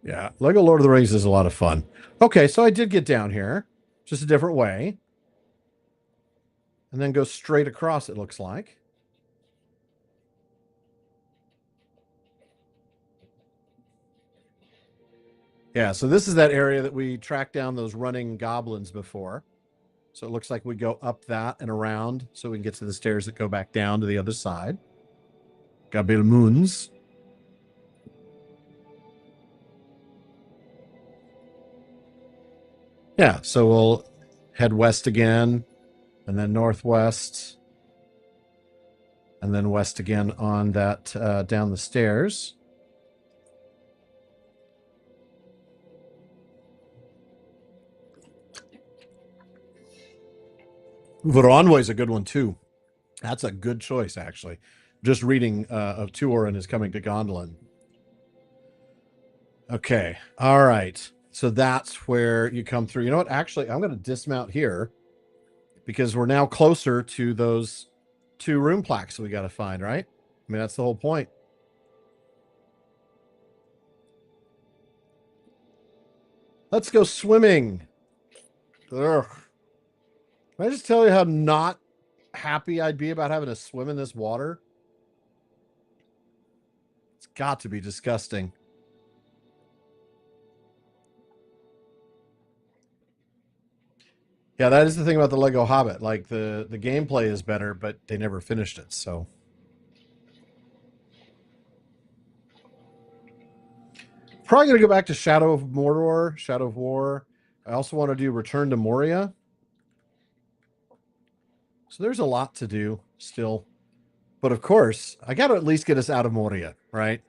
Yeah, Lego Lord of the Rings is a lot of fun. Okay, so I did get down here, just a different way. And then go straight across, it looks like. Yeah, so this is that area that we tracked down those running goblins before. So it looks like we go up that and around so we can get to the stairs that go back down to the other side. Gabil Moons. Yeah, so we'll head west again, and then northwest, and then west again on that down the stairs. Voronoi is a good one too. That's a good choice, actually. Just reading of Tuorin is coming to Gondolin. Okay, all right. So that's where you come through. You know what? Actually, I'm going to dismount here because we're now closer to those 2 room plaques that we got to find, right? I mean, that's the whole point. Let's go swimming. Ugh. Can I just tell you how not happy I'd be about having to swim in this water? It's got to be disgusting. Yeah, that is the thing about the Lego Hobbit. Like the gameplay is better, but they never finished it. So probably gonna go back to Shadow of Mordor, Shadow of War. I also want to do Return to Moria. So there's a lot to do still. But of course, I got to at least get us out of Moria, right?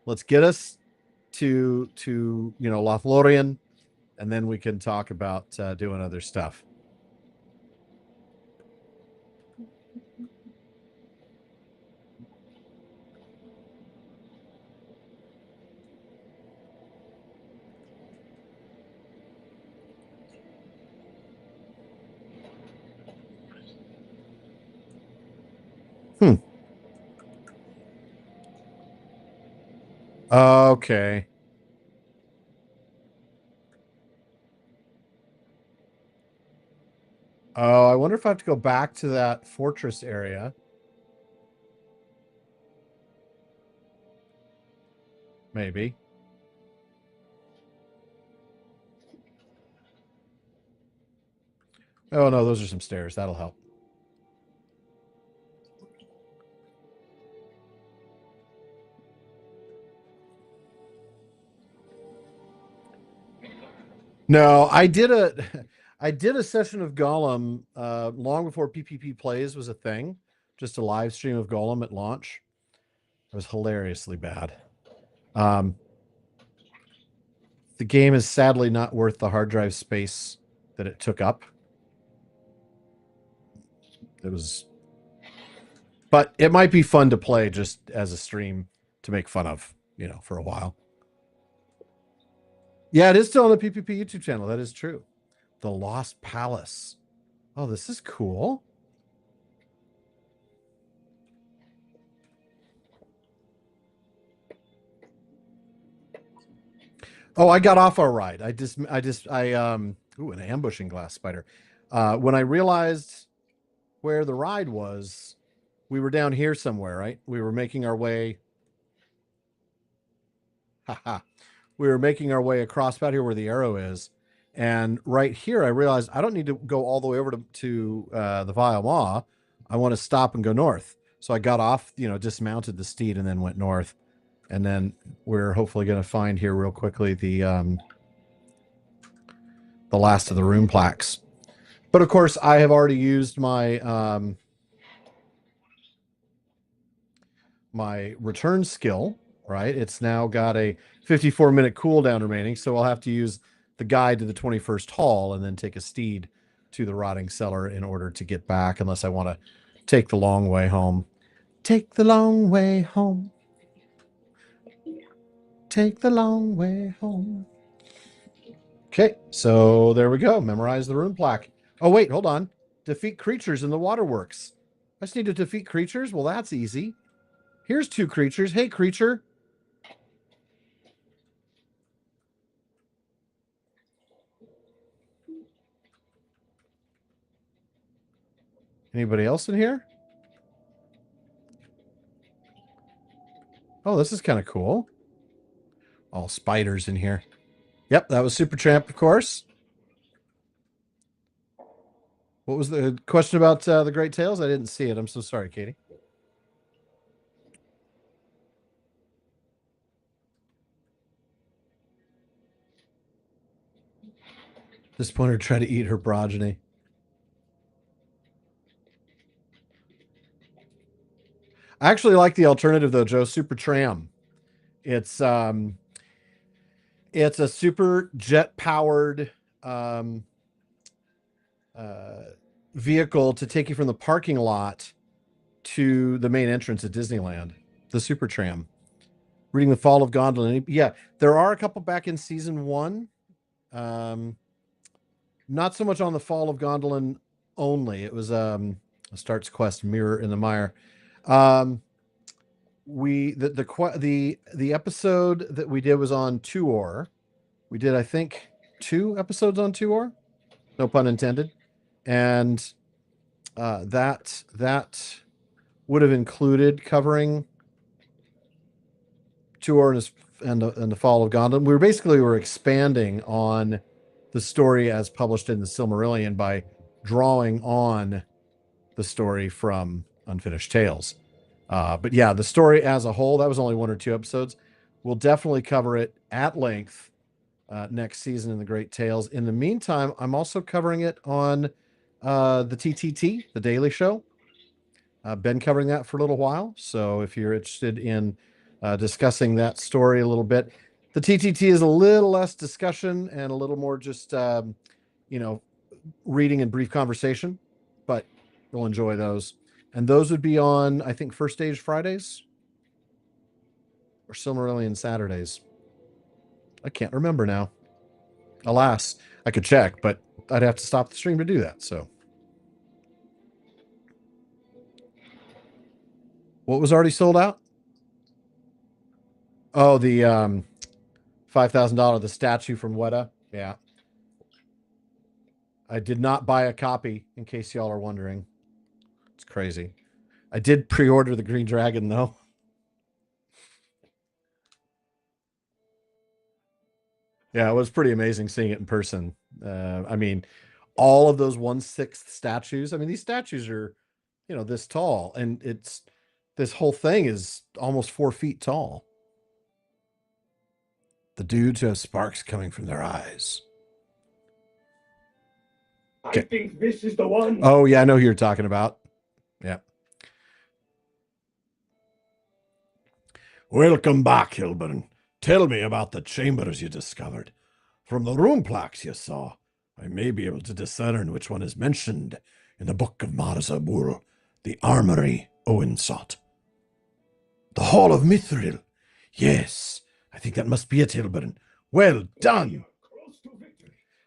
Let's get us to Lothlorien, and then we can talk about doing other stuff. Okay. Oh, I wonder if I have to go back to that fortress area. Maybe. Oh, no, those are some stairs. That'll help. No, I did a I did a session of Golem long before PPP plays was a thing. Just a live stream of Golem at launch. It was hilariously bad. The game is sadly not worth the hard drive space that it took up. It was, but it might be fun to play just as a stream to make fun of, for a while. Yeah, it is still on the PPP YouTube channel. That is true. The Lost Palace. Oh, this is cool. Oh, I got off our ride. Ooh, an ambushing glass spider. When I realized where the ride was, we were down here somewhere, right? We were making our way. Haha. We were making our way across about here where the arrow is. And right here, I realized I don't need to go all the way over to the Vile Maw. I want to stop and go north. So I got off, dismounted the steed and then went north. And then we're hopefully going to find here real quickly the last of the rune plaques. But of course, I have already used my my return skill, right? It's now got a 54-minute cooldown remaining, so I'll have to use the guide to the 21st hall and then take a steed to the rotting cellar in order to get back, unless I want to take the long way home. Take the long way home. Take the long way home. Okay, so there we go. Memorize the rune plaque. Oh, wait, hold on. Defeat creatures in the waterworks. I just need to defeat creatures? Well, that's easy. Here's 2 creatures. Hey, creature. Anybody else in here? Oh, this is kind of cool. All spiders in here. Yep, that was Supertramp, of course. What was the question about the Great Tales? I didn't see it. I'm so sorry, Katie. Disappointed to try to eat her progeny. I actually like the alternative though, Joe. Supertram. It's it's a super jet powered um, uh, vehicle to take you from the parking lot to the main entrance at Disneyland. The Supertram. Reading the Fall of Gondolin. Yeah, there are a couple back in season 1. Not so much on the Fall of Gondolin only. It was a Start's Quest Mirror in the Mire. The episode that we did was on Tuor. We did, I think, 2 episodes on Tuor. No pun intended. And that would have included covering Tuor and the Fall of Gondolin. We were expanding on the story as published in the Silmarillion by drawing on the story from Unfinished Tales. But yeah, the story as a whole, that was only 1 or 2 episodes. We'll definitely cover it at length next season in the Great Tales. In the meantime, I'm also covering it on the TTT, the Daily Show. I've been covering that for a little while. So if you're interested in discussing that story a little bit, the TTT is a little less discussion and a little more just, reading and brief conversation, but you'll enjoy those. And those would be on, I think, First Stage Fridays or Silmarillion Saturdays. I can't remember now. Alas, I could check, but I'd have to stop the stream to do that. So, what was already sold out? Oh, the $5,000, the statue from Weta. Yeah, I did not buy a copy. In case y'all are wondering, it's crazy. I did pre-order the Green Dragon though. Yeah, it was pretty amazing seeing it in person. I mean, all of those 1/6 statues. I mean, these statues are, this tall, and this whole thing is almost 4 feet tall. The dudes who have sparks coming from their eyes. I think this is the one. Oh yeah, I know who you're talking about. Yeah. Welcome back, Hilbern. Tell me about the chambers you discovered. From the rune plaques you saw, I may be able to discern which one is mentioned in the Book of Marzabur, the armory Owen sought. The Hall of Mithril. Yes, I think that must be it, Hilbern. Well done.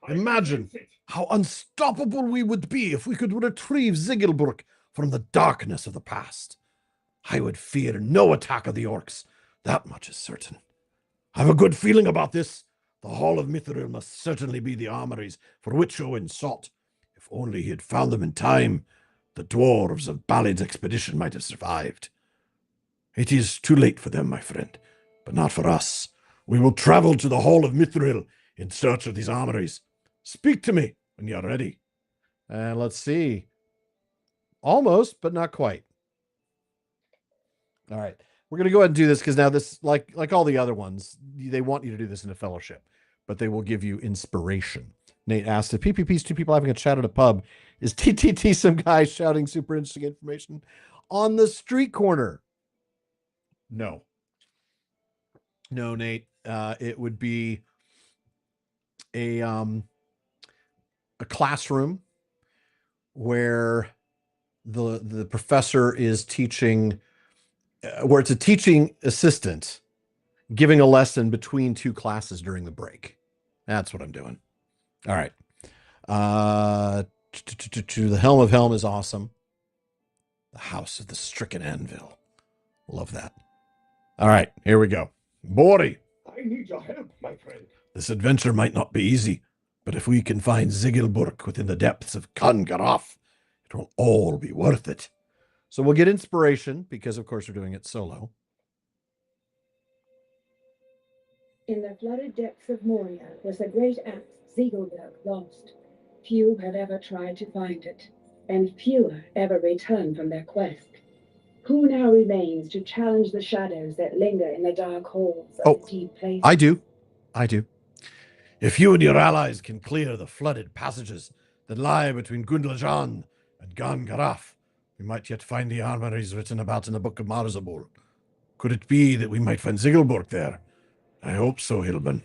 Imagine how unstoppable we would be if we could retrieve Ziggelbrook from the darkness of the past. I would fear no attack of the orcs. That much is certain. I have a good feeling about this. The Hall of Mithril must certainly be the armories for which Owen sought. If only he had found them in time, the dwarves of Balid's expedition might have survived. It is too late for them, my friend, but not for us. We will travel to the Hall of Mithril in search of these armories. Speak to me when you're ready. And let's see. Almost, but not quite. All right. We're going to go ahead and do this because now this, like all the other ones, they want you to do this in a fellowship, but they will give you inspiration. Nate asked, if PPP's 2 people having a chat at a pub, is TTT some guy shouting super interesting information on the street corner? No. No, Nate. It would be a classroom where the professor is teaching, where it's a teaching assistant giving a lesson between 2 classes during the break. That's what I'm doing. All right. The Helm of Helm is awesome. The House of the Stricken Anvil. Love that. All right, here we go. Bori. I need your help, my friend. This adventure might not be easy, but if we can find Ziggelburg within the depths of Kangaraf, it will all be worth it. So we'll get inspiration because, of course, we're doing it solo. In the flooded depths of Moria was the great axe Ziegelberg lost. Few have ever tried to find it, and fewer ever return from their quest. Who now remains to challenge the shadows that linger in the dark halls of the deep place? I do. If you and your allies can clear the flooded passages that lie between Gundlajan and Gan Garaf, we might yet find the armories written about in the Book of Marzabul. Could it be that we might find Ziegelburg there? I hope so, Hilbern.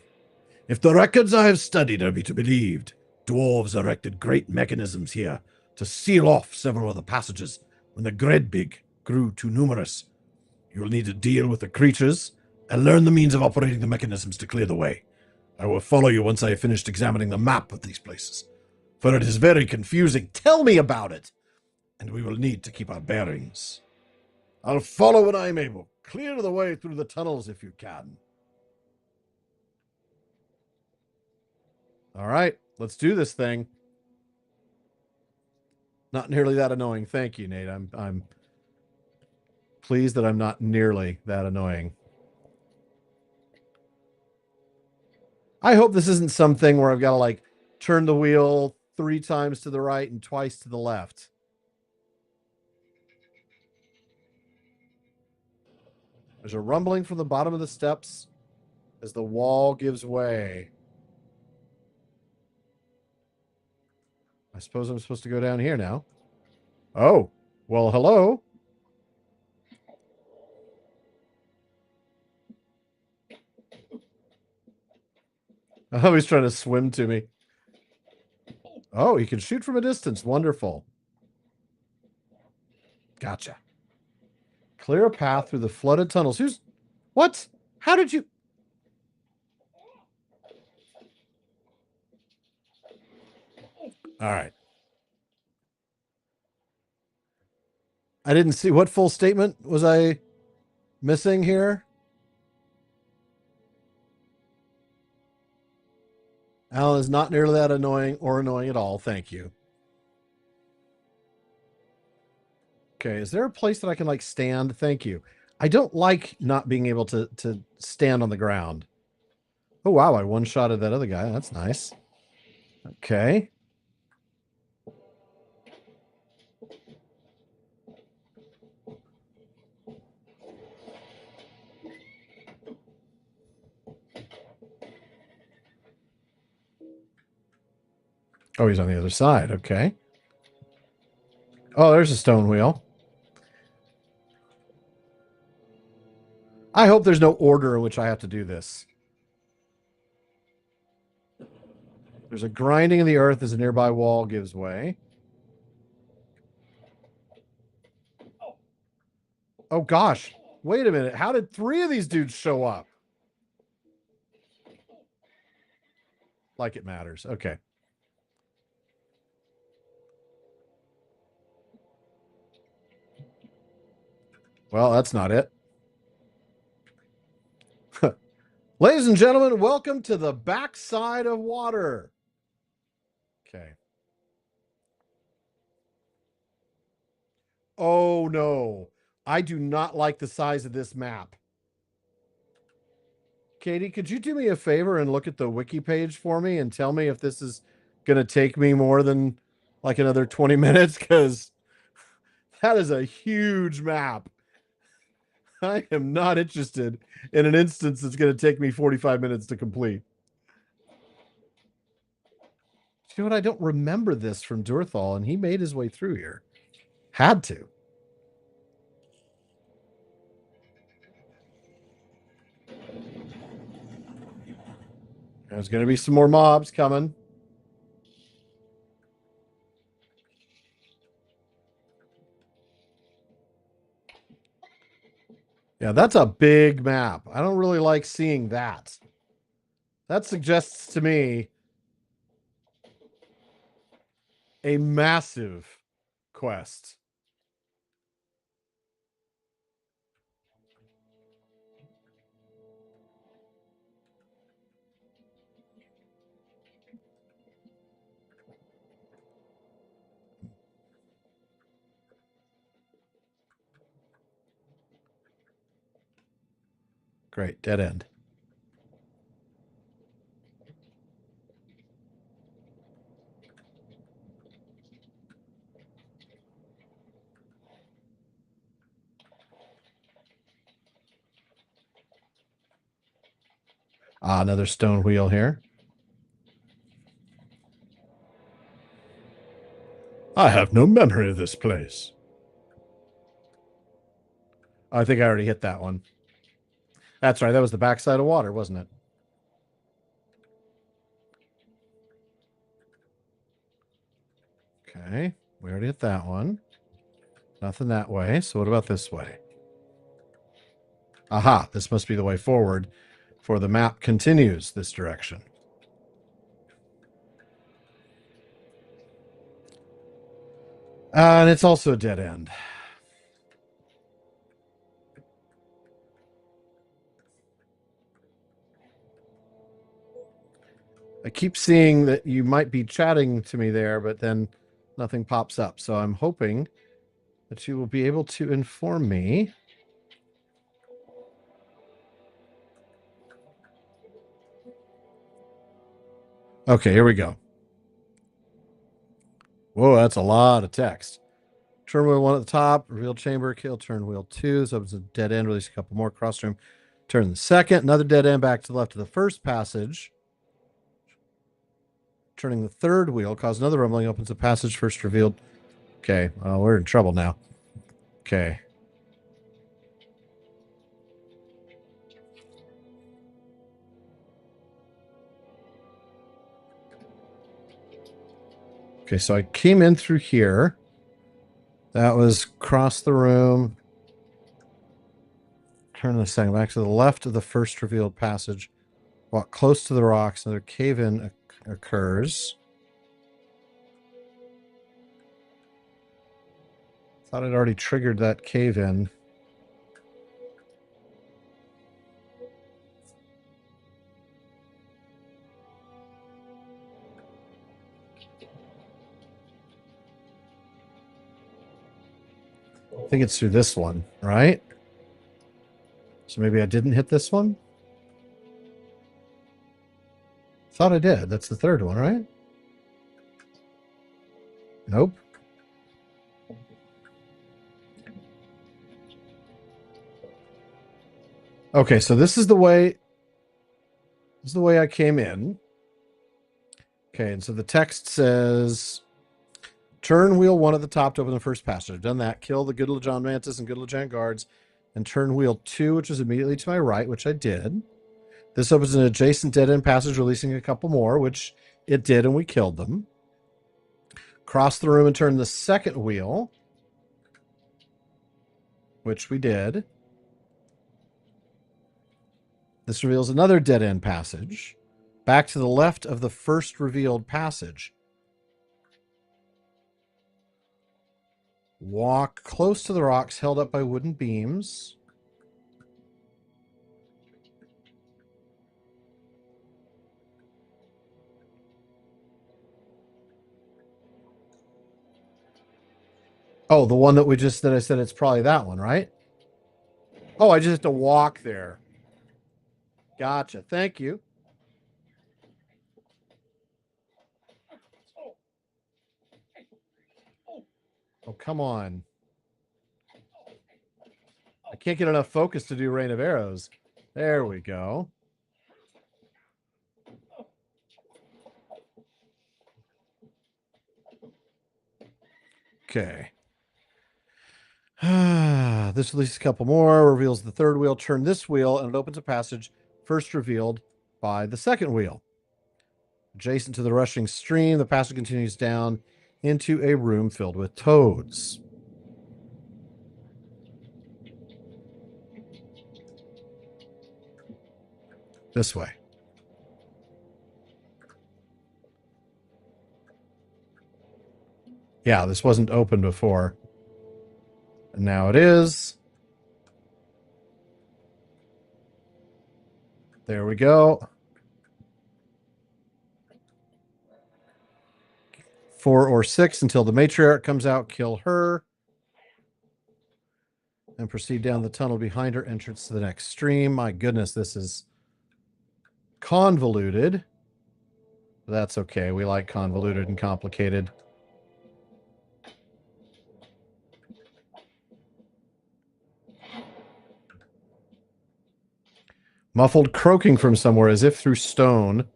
If the records I have studied are to be believed, dwarves erected great mechanisms here to seal off several of the passages when the Gredbig grew too numerous. You will need to deal with the creatures and learn the means of operating the mechanisms to clear the way. I will follow you once I have finished examining the map of these places, for it is very confusing. Tell me about it, and we will need to keep our bearings. I'll follow when I am able. Clear the way through the tunnels if you can. All right, let's do this thing. Not nearly that annoying. Thank you, Nate. I'm pleased that I'm not nearly that annoying. I hope this isn't something where I've got to like turn the wheel 3 times to the right and twice to the left. There's a rumbling from the bottom of the steps as the wall gives way. I suppose I'm supposed to go down here now. Oh, well, hello. Oh, he's trying to swim to me. Oh, he can shoot from a distance. Wonderful. Gotcha. Clear a path through the flooded tunnels. Who's... What? How did you... All right. I didn't see... What full statement was I missing here? Alan is not nearly that annoying or annoying at all. Thank you. Okay, is there a place that I can like stand? Thank you. I don't like not being able to stand on the ground. Oh wow, I one-shotted that other guy. That's nice. Okay. Oh, he's on the other side. Okay. Oh, there's a stone wheel. I hope there's no order in which I have to do this. There's a grinding of the earth as a nearby wall gives way. Oh, gosh. Wait a minute. How did 3 of these dudes show up? Like it matters. Okay. Well, that's not it. Ladies and gentlemen, welcome to the backside of water. Okay. Oh, no. I do not like the size of this map. Katie, could you do me a favor and look at the wiki page for me and tell me if this is going to take me more than like another 20 minutes? Because that is a huge map. I am not interested in an instance that's going to take me 45 minutes to complete. You know what? I don't remember this from Durthal, and he made his way through here. Had to. There's going to be some more mobs coming. Yeah, that's a big map. I don't really like seeing that. That suggests to me a massive quest. Great, dead end. Another stone wheel here. I have no memory of this place. I think I already hit that one. That's right. That was the backside of water, wasn't it? Okay. We already hit that one. Nothing that way. So what about this way? Aha. This must be the way forward, for the map continues this direction. And it's also a dead end. I keep seeing that you might be chatting to me there, but then nothing pops up. So I'm hoping that you will be able to inform me. Okay, here we go. Whoa, that's a lot of text. Turn wheel 1 at the top, reveal chamber, kill turn wheel 2. So it's a dead end, release a couple more, cross room. Turn the second, another dead end back to the left of the first passage. Turning the third wheel, cause another rumbling, opens a passage first revealed. Okay, we're in trouble now. Okay. Okay, so I came in through here. That was cross the room. Turn the second back to the left of the first revealed passage. Walk close to the rocks. Another cave-in occurs. Thought I'd already triggered that cave-in. I think it's through this one, right? So maybe I didn't hit this one? Thought I did. That's the third one, right? Nope. Okay, so this is the way I came in. Okay, and so the text says turn wheel 1 at the top to open the first passage. I've done that. Kill the Good John Mantis and Good John guards. And turn wheel 2, which is immediately to my right, which I did. This opens an adjacent dead-end passage, releasing a couple more, which it did, and we killed them. Cross the room and turn the second wheel, which we did. This reveals another dead-end passage, back to the left of the first revealed passage. Walk close to the rocks held up by wooden beams. Oh, the one that I said it's probably that one, right? Oh, I just have to walk there. Gotcha. Thank you. Oh, come on. I can't get enough focus to do Rain of Arrows. There we go. Okay. This releases a couple more, reveals the third wheel. Turn this wheel, and it opens a passage first revealed by the second wheel. Adjacent to the rushing stream, the passage continues down into a room filled with toads. This way. Yeah, this wasn't open before. And now it is. There we go. 4 or 6 until the matriarch comes out. Kill her. And proceed down the tunnel behind her entrance to the next stream. My goodness, this is convoluted. That's okay. We like convoluted and complicated. Muffled croaking from somewhere as if through stone.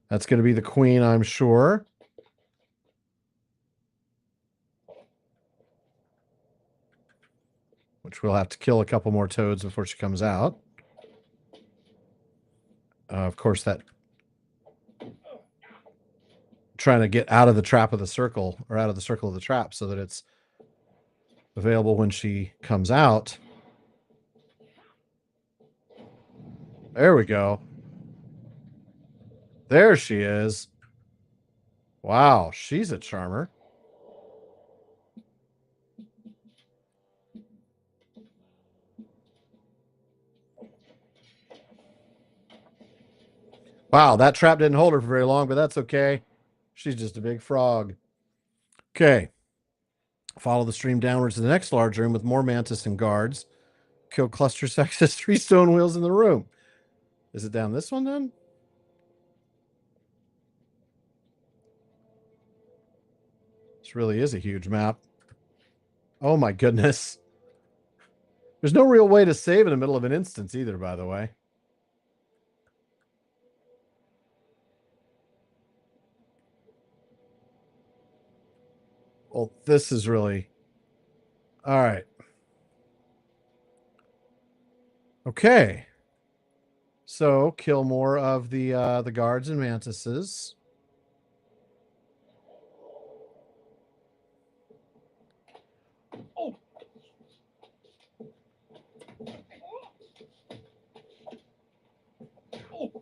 That's going to be the queen, I'm sure. Which we'll have to kill a couple more toads before she comes out. Of course, that trying to get out of the trap of the circle, or out of the circle of the trap, so that it's available when she comes out. There we go. There she is. Wow, she's a charmer. Wow, that trap didn't hold her for very long, but that's okay. She's just a big frog. Okay. Follow the stream downwards to the next large room with more mantis and guards. Kill cluster sexes, 3 stone wheels in the room. Is it down this one then? This really is a huge map. Oh my goodness. There's no real way to save in the middle of an instance either, by the way. Well, this is really... All right. Okay. So, kill more of the guards and mantises.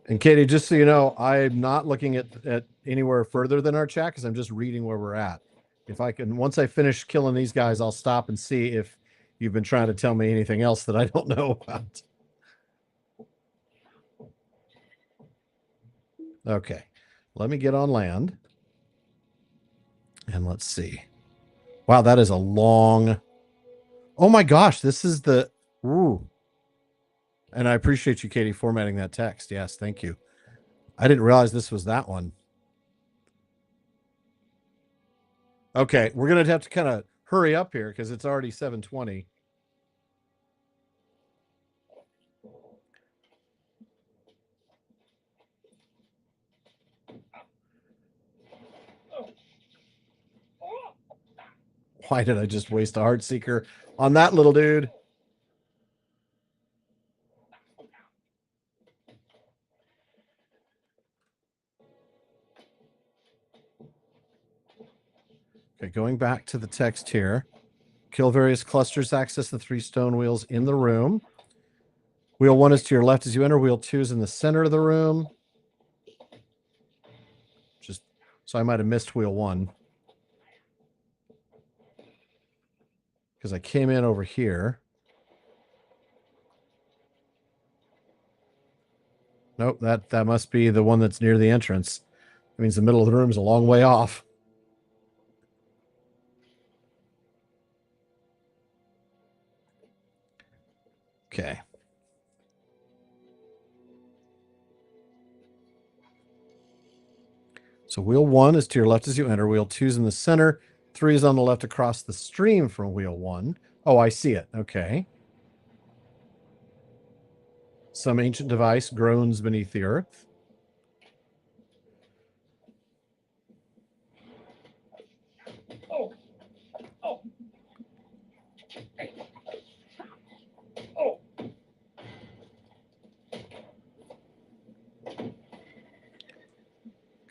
And Katie, just so you know, I'm not looking at anywhere further than our chat because I'm just reading where we're at. If I can, once I finish killing these guys, I'll stop and see if you've been trying to tell me anything else that I don't know about. Okay, let me get on land. And let's see. Wow, that is a long... Oh my gosh, this is the... Ooh. And I appreciate you, Katie, formatting that text. Yes, thank you. I didn't realize this was that one. Okay, we're going to have to kind of hurry up here because it's already 7:20. Why did I just waste a heart seeker on that little dude? Okay, going back to the text here. Kill various clusters, access the 3 stone wheels in the room. Wheel 1 is to your left as you enter. Wheel 2 is in the center of the room. Just so I might have missed wheel 1. Because I came in over here. Nope, that must be the one that's near the entrance. That means the middle of the room is a long way off. Okay. So wheel 1 is to your left as you enter. Wheel 2 is in the center. 3 is on the left across the stream from wheel 1. Oh, I see it. Okay. Some ancient device groans beneath the earth.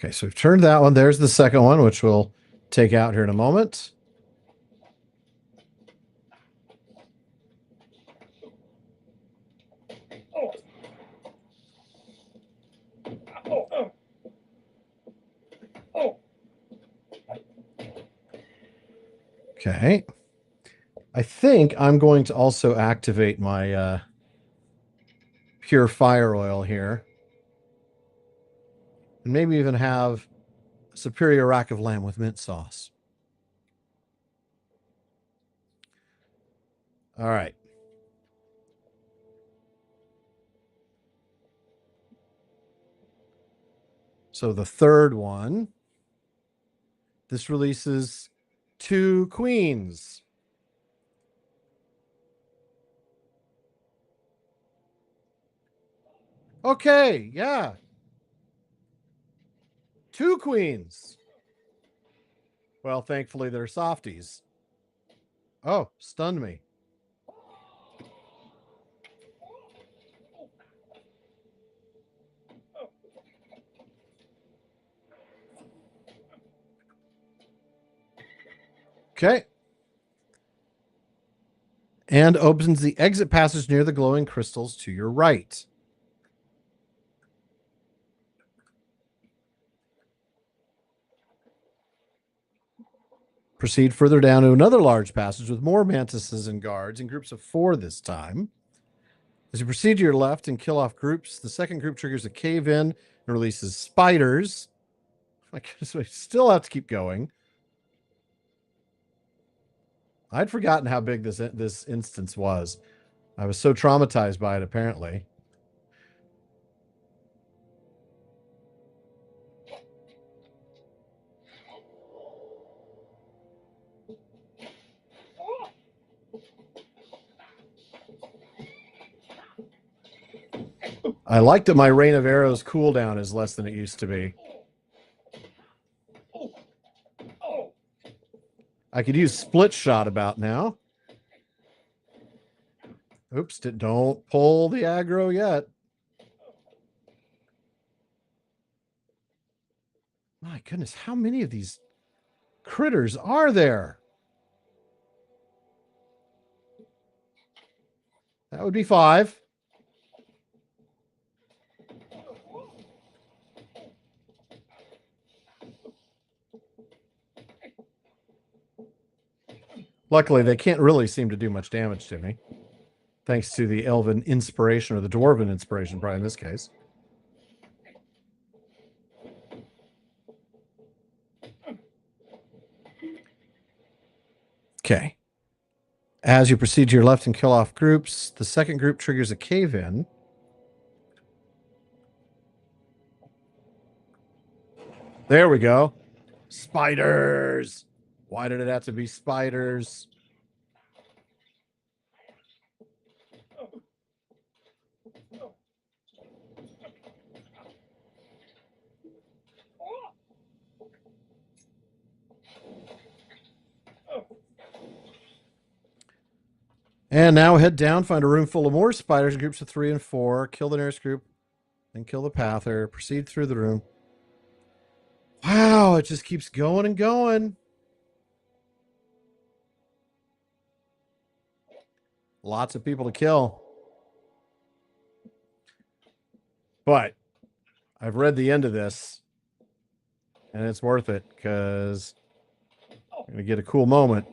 Okay, so we've turned that one. There's the second one, which we'll take out here in a moment. Okay. I think I'm going to also activate my pure fire oil here. And maybe even have a superior rack of lamb with mint sauce. All right. So the third one, this releases 2 queens. Okay, yeah. 2 queens. Well, thankfully they're softies. Oh, stunned me. Okay. And opens the exit passage near the glowing crystals to your right. Proceed further down to another large passage with more mantises and guards in groups of 4 this time. As you proceed to your left and kill off groups, the second group triggers a cave-in and releases spiders. I guess we still have to keep going. I'd forgotten how big this instance was. I was so traumatized by it, apparently. I like that my Rain of Arrows cooldown is less than it used to be. I could use Split Shot about now. Oops, don't pull the aggro yet. My goodness, how many of these critters are there? That would be 5. Luckily, they can't really seem to do much damage to me. Thanks to the Elven Inspiration, or the Dwarven Inspiration, probably in this case. Okay. As you proceed to your left and kill off groups, the second group triggers a cave-in. There we go. Spiders. Why did it have to be spiders? And now head down, find a room full of more spiders in groups of 3 and 4. Kill the nearest group, then kill the pather. Proceed through the room. Wow, it just keeps going and going. Lots of people to kill. But I've read the end of this, and it's worth it because I'm going to get a cool moment.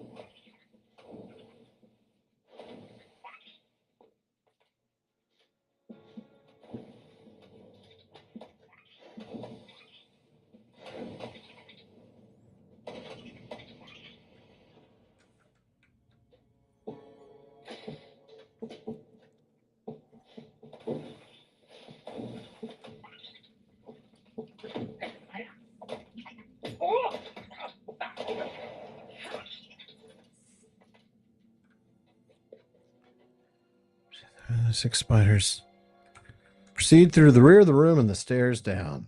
Six spiders. Proceed through the rear of the room and the stairs down.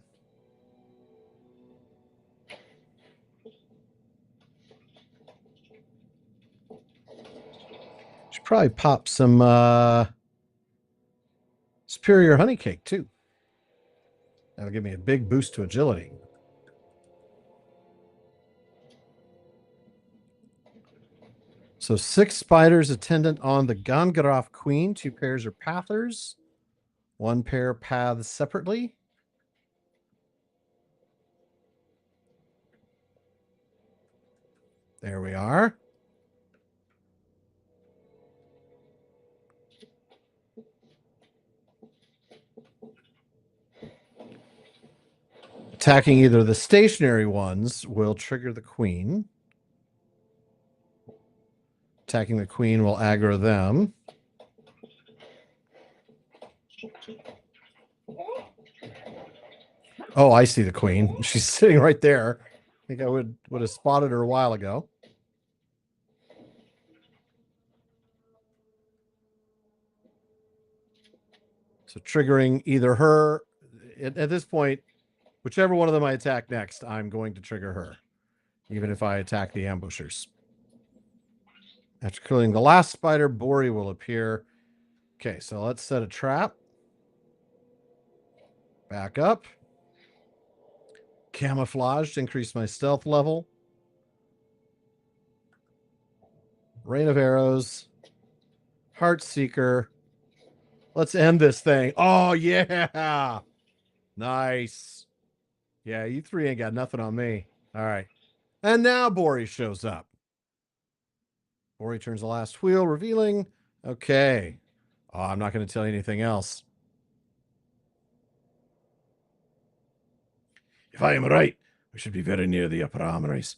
Should probably pop some superior honey cake too. That'll give me a big boost to agility. So 6 spiders attendant on the Gangaroth Queen. 2 pairs are pathers. 1 pair paths separately. There we are. Attacking either the stationary ones will trigger the queen. Attacking the queen will aggro them. Oh, I see the queen. She's sitting right there. I think I would have spotted her a while ago. So triggering either her, at this point, whichever one of them I attack next, I'm going to trigger her, even if I attack the ambushers. After killing the last spider, Bori will appear. Okay, so let's set a trap. Back up. Camouflage to increase my stealth level. Rain of arrows. Heartseeker. Let's end this thing. Oh, yeah. Nice. Yeah, you three ain't got nothing on me. All right. And now Bori shows up. Bori turns the last wheel, revealing. Okay. Oh, I'm not going to tell you anything else. If I am right, we should be very near the upper armories.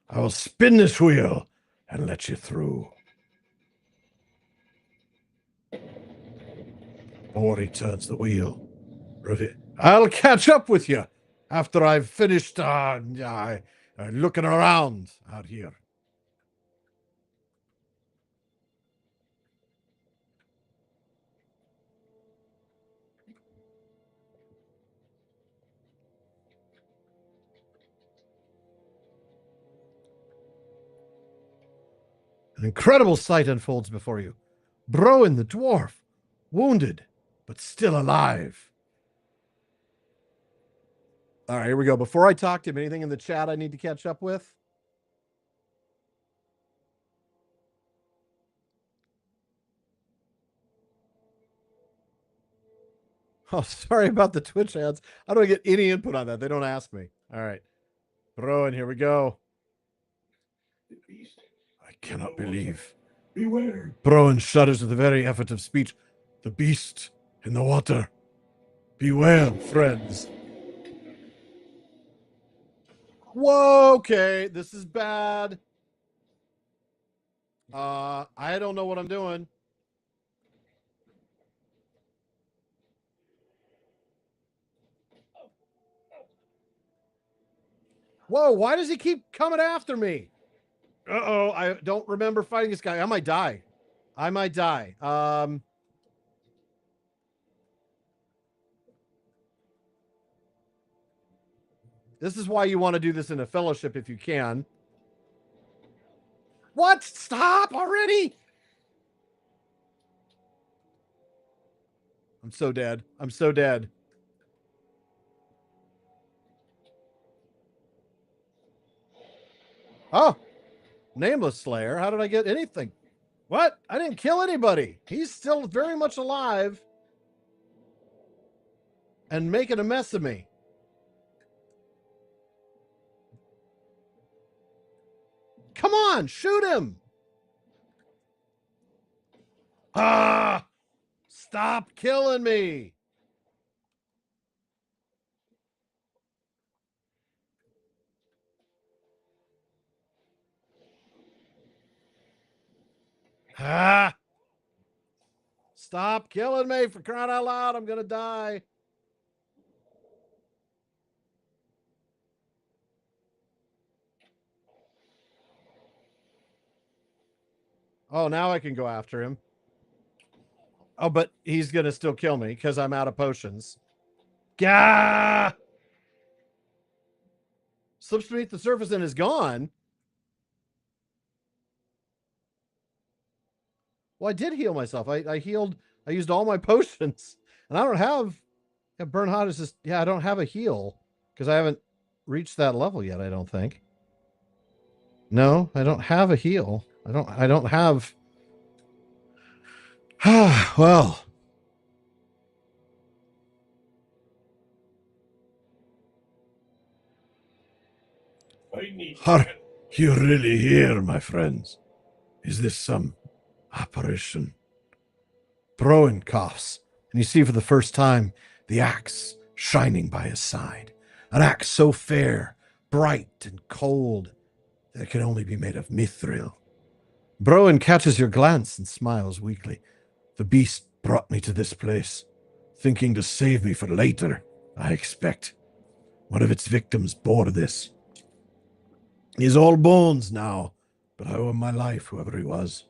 I will spin this wheel and let you through. Bori turns the wheel. I'll catch up with you after I've finished looking around out here. An incredible sight unfolds before you. Broin the dwarf, wounded, but still alive. All right, here we go. Before I talk to him, anything in the chat I need to catch up with? Oh, sorry about the Twitch ads. I don't get any input on that. They don't ask me. All right. Broin, here we go. The beast. I cannot believe. Beware. Broin shudders at the very effort of speech. The beast in the water. Beware, friends. Whoa, okay. This is bad. I don't know what I'm doing. Whoa, why does he keep coming after me? Uh-oh, I don't remember fighting this guy. I might die. This is why you want to do this in a fellowship if you can. What? Stop already! I'm so dead. I'm so dead. Oh, Nameless Slayer. How did I get anything? What? I didn't kill anybody. He's still very much alive and making a mess of me. Come on, shoot him. Ah, stop killing me. Ah, stop killing me, for crying out loud. I'm going to die. Oh, now I can go after him. Oh, but he's going to still kill me because I'm out of potions. Gah! Slips beneath the surface and is gone. Well, I did heal myself. I healed. I used all my potions. And I don't have... Yeah, Burn Hot is just... Yeah, I don't have a heal because I haven't reached that level yet, I don't think. No, I don't have a heal. I don't have... Well... Are you really here, my friends? Is this some apparition? Broin coughs, and you see for the first time the axe shining by his side. An axe so fair, bright, and cold that it can only be made of mithril. Broin catches your glance and smiles weakly. The beast brought me to this place, thinking to save me for later, I expect. One of its victims bore this. He's all bones now, but I owe him my life, whoever he was.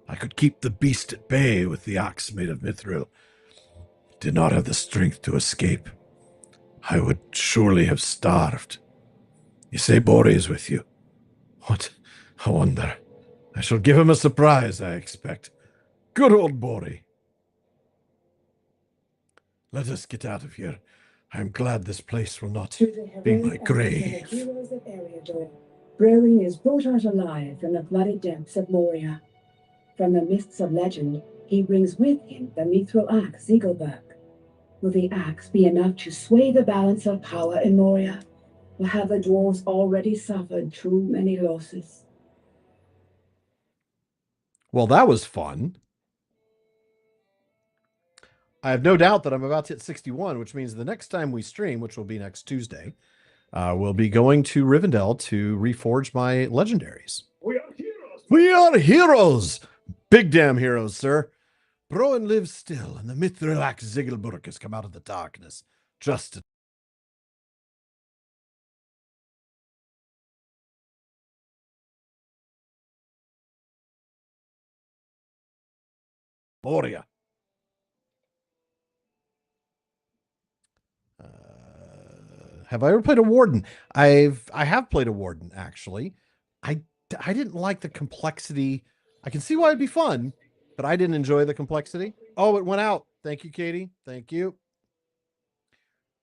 I could keep the beast at bay with the axe made of mithril. did not have the strength to escape, I would surely have starved. You say Bori is with you. What a wonder. I shall give him a surprise, I expect. Good old Bori. Let us get out of here. I am glad this place will not be my grave. Heroes of Eriador, Brewing is brought out alive from the flooded depths of Moria. From the mists of legend, he brings with him the mithril axe Ziegelberg. Will the axe be enough to sway the balance of power in Moria? Or have the dwarves already suffered too many losses? Well, that was fun. I have no doubt that I'm about to hit 61, which means the next time we stream, which will be next Tuesday, we'll be going to Rivendell to reforge my legendaries. We are heroes! We are heroes! Big damn heroes, sir. Broen lives still, and the Mithril Ziggelburg has come out of the darkness. Just Moria. Have I ever played a warden? I have played a warden, actually. I didn't like the complexity. I can see why it'd be fun, but I didn't enjoy the complexity. Oh, it went out. Thank you, Katie. Thank you.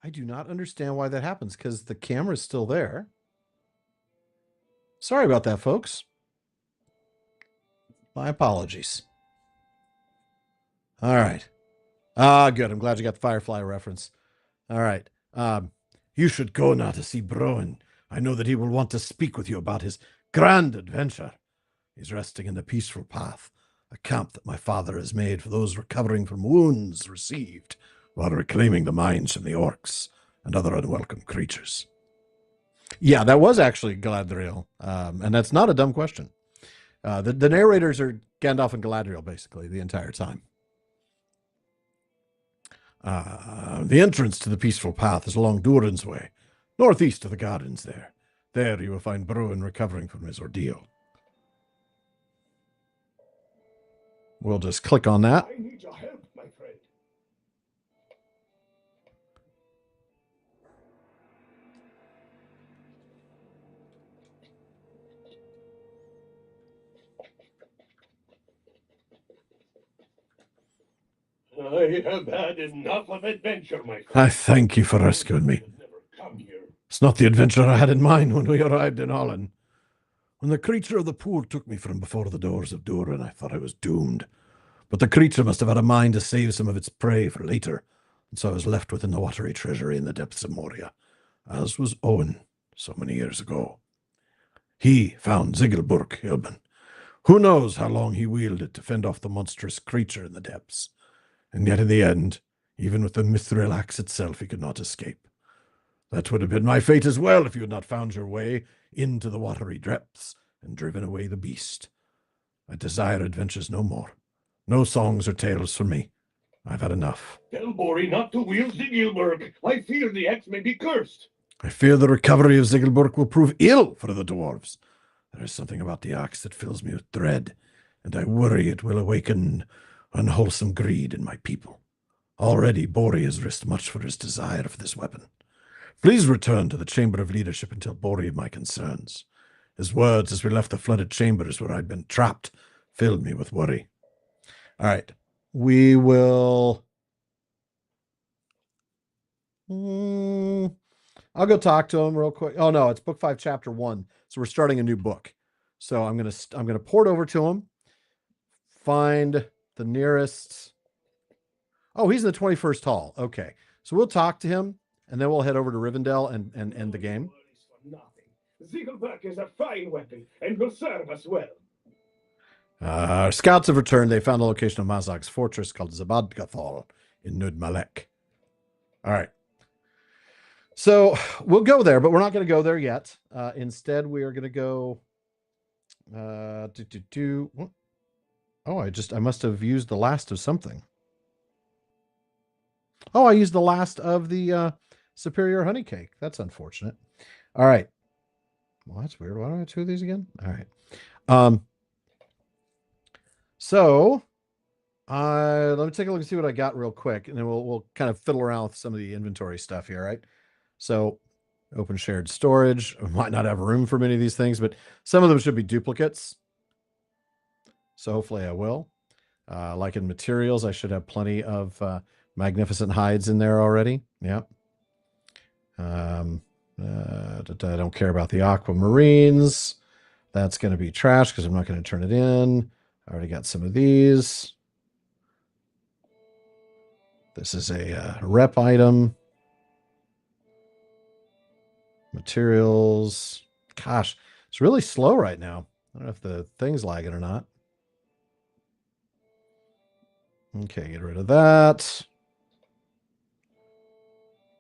I do not understand why that happens because the camera's still there. Sorry about that, folks. My apologies. All right. Good. I'm glad you got the Firefly reference. All right. You should go now to see Broen. I know that he will want to speak with you about his grand adventure. He's resting in the peaceful path, a camp that my father has made for those recovering from wounds received while reclaiming the mines from the orcs and other unwelcome creatures. Yeah, that was actually Galadriel, and that's not a dumb question. The narrators are Gandalf and Galadriel, basically, the entire time. The entrance to the peaceful path is along Durin's Way, northeast of the gardens there. There you will find Broen recovering from his ordeal. We'll just click on that. I need your help, my friend. I have had enough of adventure, my friend. I thank you for rescuing me. Never come here. It's not the adventure I had in mind when we arrived in Holland. When the creature of the pool took me from before the doors of Durin, I thought I was doomed. But the creature must have had a mind to save some of its prey for later, and so I was left within the watery treasury in the depths of Moria, as was Owen so many years ago. He found Ziggelburg, Hilbern. Who knows how long he wielded to fend off the monstrous creature in the depths. And yet in the end, even with the mithril axe itself, he could not escape. That would have been my fate as well if you had not found your way into the watery depths and driven away the beast. I desire adventures no more. No songs or tales for me. I've had enough. Tell Bori not to wield Zigilberg. I fear the axe may be cursed. I fear the recovery of Ziggelburg will prove ill for the dwarves. There is something about the axe that fills me with dread, and I worry it will awaken unwholesome greed in my people. Already Bori has risked much for his desire for this weapon. Please return to the Chamber of Leadership and tell Bori of my concerns. His words as we left the flooded chambers where I'd been trapped filled me with worry. All right. We will... I'll go talk to him real quick. Oh, no, it's book 5, chapter 1. So we're starting a new book. So I'm gonna port over to him, find the nearest... Oh, he's in the 21st hall. Okay. So we'll talk to him, and then we'll head over to Rivendell and end the game. Ziegelberg is a fine weapon and will serve us well. Our scouts have returned. They found the location of Mazak's fortress called Zabadgathal in Nud Malek. All right. So we'll go there, but we're not going to go there yet. Instead, we are going to go... Oh, I must have used the last of something. Oh, I used the last of the superior honey cake. That's unfortunate. All right. Well, that's weird. Why do I have 2 of these again? All right. So Let me take a look and see what I got real quick, and then we'll kind of fiddle around with some of the inventory stuff here, right? So, open shared storage. I might not have room for many of these things, but some of them should be duplicates. So hopefully I will. Like in materials, I should have plenty of magnificent hides in there already. Yep. I don't care about the aquamarines. That's going to be trash because I'm not going to turn it in. I already got some of these. This is a rep item. Materials. Gosh, it's really slow right now. I don't know if the thing's lagging or not. Okay, get rid of that.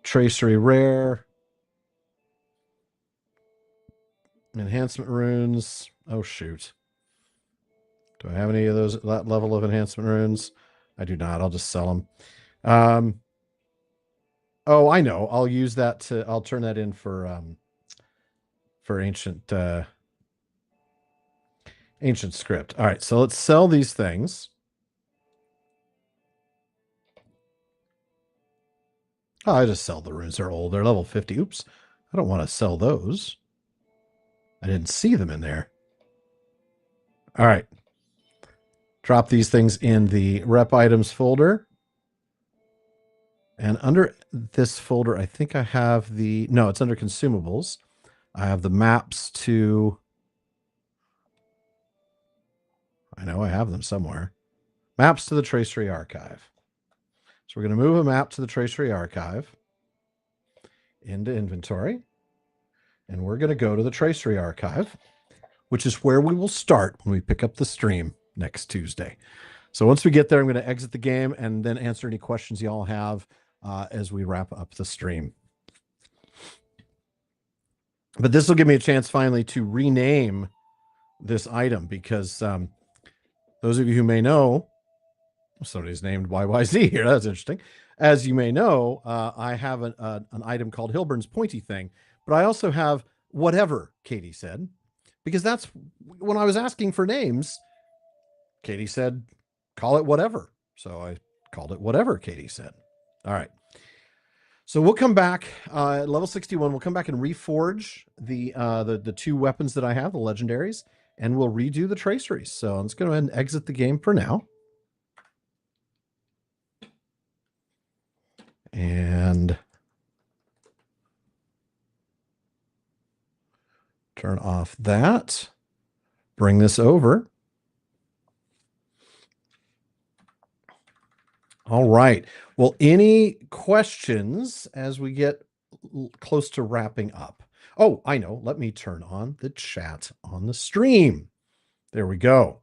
Tracery rare. Enhancement runes. Oh, shoot. Do I have any of those, that level of enhancement runes? I do not. I'll just sell them. Oh, I know. I'll use that to, I'll turn that in for ancient script. All right, so let's sell these things. Oh, I just sell the runes. They're old. They're level 50. Oops. I don't want to sell those. I didn't see them in there. All right. Drop these things in the rep items folder. And under this folder, I think I have the, no, it's under consumables. I have the maps to, I know I have them somewhere. Maps to the Tracery Archive. So we're going to move a map to the Tracery Archive into inventory. And we're going to go to the Tracery Archive, which is where we will start when we pick up the stream next Tuesday. So once we get there, I'm going to exit the game and then answer any questions you all have as we wrap up the stream. But this will give me a chance finally to rename this item because those of you who may know, somebody's named YYZ here. That's interesting. As you may know, I have an item called Hilbern's Pointy Thing, but I also have whatever Katie said, because that's when I was asking for names, Katie said, call it whatever. So I called it whatever Katie said. All right. So we'll come back at level 61. We'll come back and reforge the two weapons that I have, the legendaries, and we'll redo the traceries. So let's go ahead and exit the game for now. And turn off that. Bring this over. All right. Well, any questions as we get close to wrapping up? Oh, I know. Let me turn on the chat on the stream. There we go.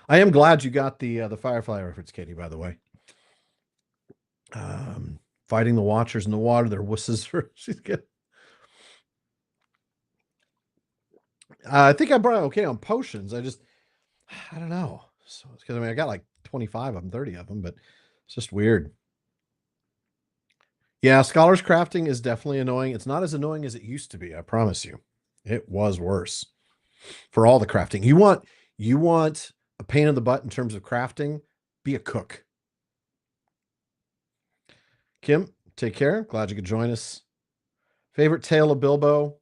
I am glad you got the Firefly reference, Katie, by the way. Fighting the Watchers in the water. Their wusses. She's good. I think I brought okay on potions. I don't know. So because I mean I got like 25 of them, 30 of them, but it's just weird. Yeah, Scholars Crafting is definitely annoying. It's not as annoying as it used to be, I promise you. It was worse. For all the crafting. You want a pain in the butt in terms of crafting, be a cook. Kim, take care. Glad you could join us. Favorite tale of Bilbo?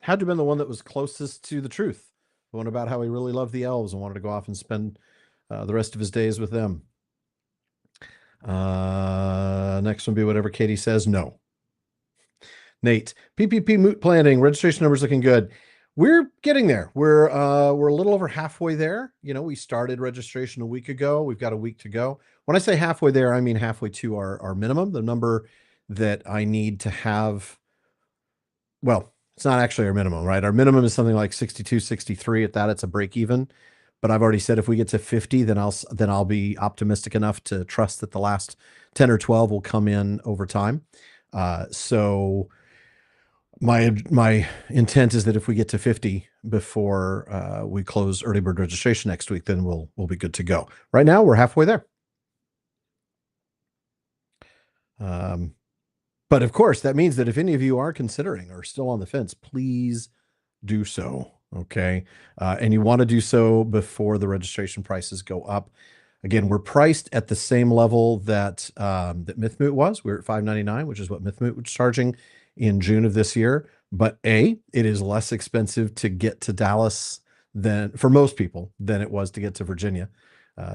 Had to have been the one that was closest to the truth. The one about how he really loved the elves and wanted to go off and spend the rest of his days with them. Next one be whatever Katie says. No. Nate, PPP moot planting. Registration numbers looking good. We're getting there. We're a little over halfway there. You know, we started registration a week ago. We've got a week to go. When I say halfway there, I mean halfway to our minimum, the number that I need to have. Well, it's not actually our minimum, right? Our minimum is something like 62, 63. At that, it's a break even. But I've already said if we get to 50, then I'll be optimistic enough to trust that the last 10 or 12 will come in over time. So my intent is that if we get to 50 before we close early bird registration next week, then we'll be good to go. Right now, we're halfway there. But of course, that means that if any of you are considering or still on the fence, please do so. Okay. And you want to do so before the registration prices go up. Again, we're priced at the same level that that Mythmoot was. We're at $5.99, which is what Mythmoot was charging in June of this year. But it is less expensive to get to Dallas than for most people than it was to get to Virginia,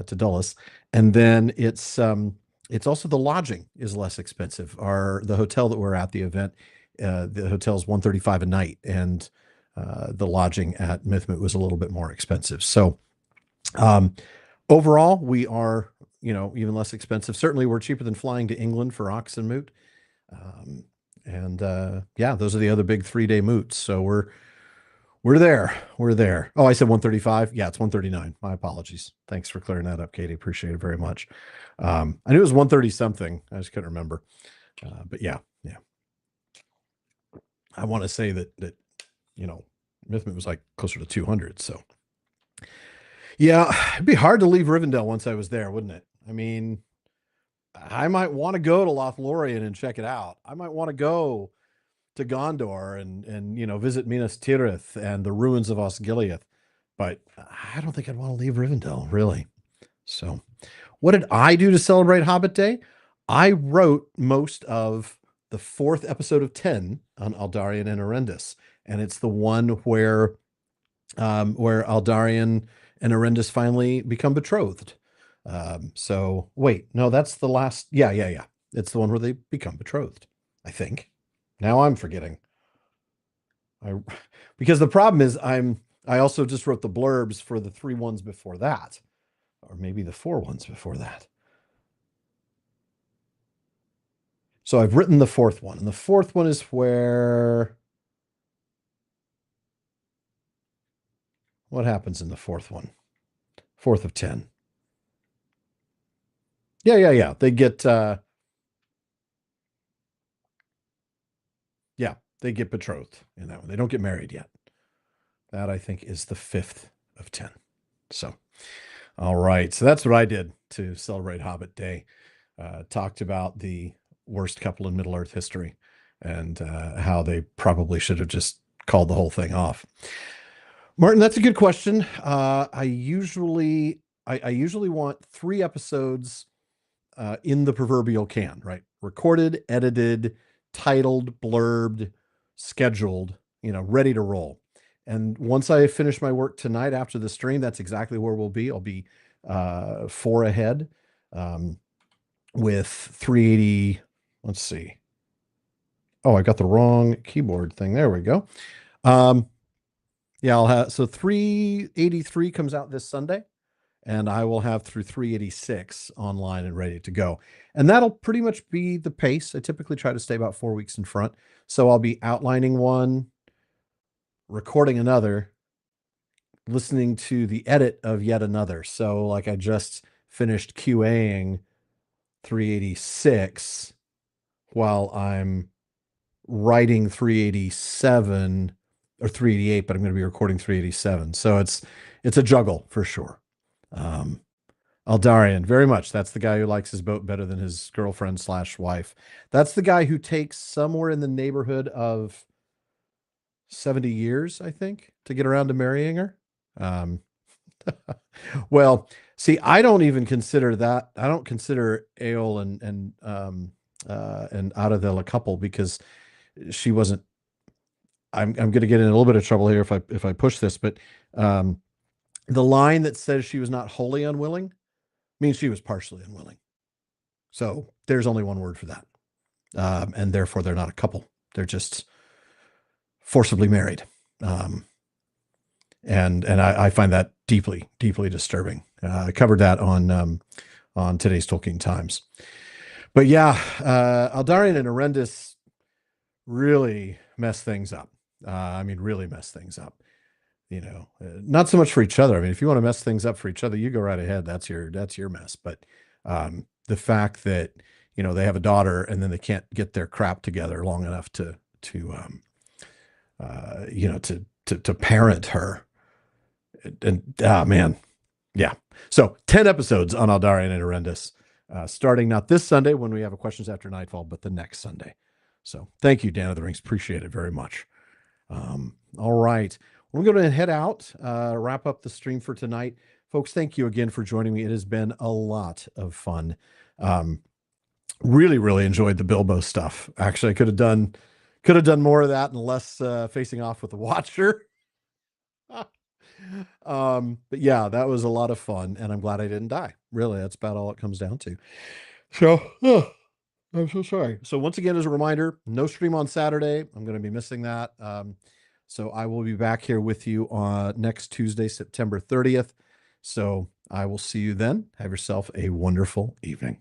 to Dulles. And then it's also the lodging is less expensive. The hotel that we're at, the event, the hotel's $135 a night, and the lodging at Mythmoot was a little bit more expensive. So overall, we are, even less expensive. Certainly, we're cheaper than flying to England for Oxenmoot. Yeah, those are the other big 3-day moots. So we're there. We're there. Oh, I said 135. Yeah, it's 139. My apologies. Thanks for clearing that up, Katie. Appreciate it very much. I knew it was 130 something. I just couldn't remember. But yeah. I want to say that Mythmoot was like closer to 200. So yeah, it'd be hard to leave Rivendell once I was there, wouldn't it? I mean, I might want to go to Lothlorien and check it out. I might want to go to Gondor and visit Minas Tirith and the ruins of Osgiliath, but I don't think I'd want to leave Rivendell, really. So, what did I do to celebrate Hobbit Day? I wrote most of the 4th episode of 10 on Aldarion and Arendis, and it's the one where Aldarion and Arendis finally become betrothed. So wait, no, that's the last. Yeah. It's the one where they become betrothed, I think. Now I'm forgetting. Because the problem is I also just wrote the blurbs for the 3 ones before that, or maybe the 4 ones before that. So I've written the 4th one, and the 4th one is where what happens in the 4th one? 4th of 10. Yeah. They get they get betrothed in that one. They don't get married yet. That, I think, is the 5th of 10. So, all right. So that's what I did to celebrate Hobbit Day. Talked about the worst couple in Middle-earth history and how they probably should have just called the whole thing off. Martin, that's a good question. I usually want 3 episodes in the proverbial can, right? Recorded, edited, titled, blurbed, scheduled, ready to roll. And once I finish my work tonight after the stream, that's exactly where we'll be. I'll be 4 ahead with 380. Let's see. Oh, I got the wrong keyboard thing. There we go. I'll have, so 383 comes out this Sunday, and I will have through 386 online and ready to go. And that'll pretty much be the pace. I typically try to stay about 4 weeks in front. So I'll be outlining one, recording another, listening to the edit of yet another. So like I just finished QAing 386 while I'm writing 387 or 388, but I'm going to be recording 387. So it's a juggle for sure. Aldarion, very much. That's the guy who likes his boat better than his girlfriend/wife. That's the guy who takes somewhere in the neighborhood of 70 years, I think, to get around to marrying her. Well, see, I don't even consider that. I don't consider Eol and Aradel a couple because she wasn't. I'm going to get in a little bit of trouble here if I push this, but the line that says she was not wholly unwilling means she was partially unwilling. So there's only one word for that. And therefore they're not a couple. They're just forcibly married. And I find that deeply, deeply disturbing. I covered that on today's Tolkien Times. But yeah, Aldarion and Arendis really mess things up. Really mess things up. Not so much for each other. I mean, if you want to mess things up for each other, you go right ahead. That's your mess. But the fact that they have a daughter and then they can't get their crap together long enough to parent her, and man, yeah. So 10 episodes on Aldarion and Arendis, starting not this Sunday when we have a Questions After Nightfall, but the next Sunday. So thank you, Dan of the Rings. Appreciate it very much. All right. we're going to head out, wrap up the stream for tonight. Folks, thank you again for joining me. It has been a lot of fun. Really, really enjoyed the Bilbo stuff. Actually, I could have done more of that and less facing off with the Watcher. But yeah, that was a lot of fun, and I'm glad I didn't die. Really, that's about all it comes down to. So, I'm so sorry. So once again, as a reminder, no stream on Saturday. I'm going to be missing that. So I will be back here with you on next Tuesday, September 30th. So I will see you then. Have yourself a wonderful evening.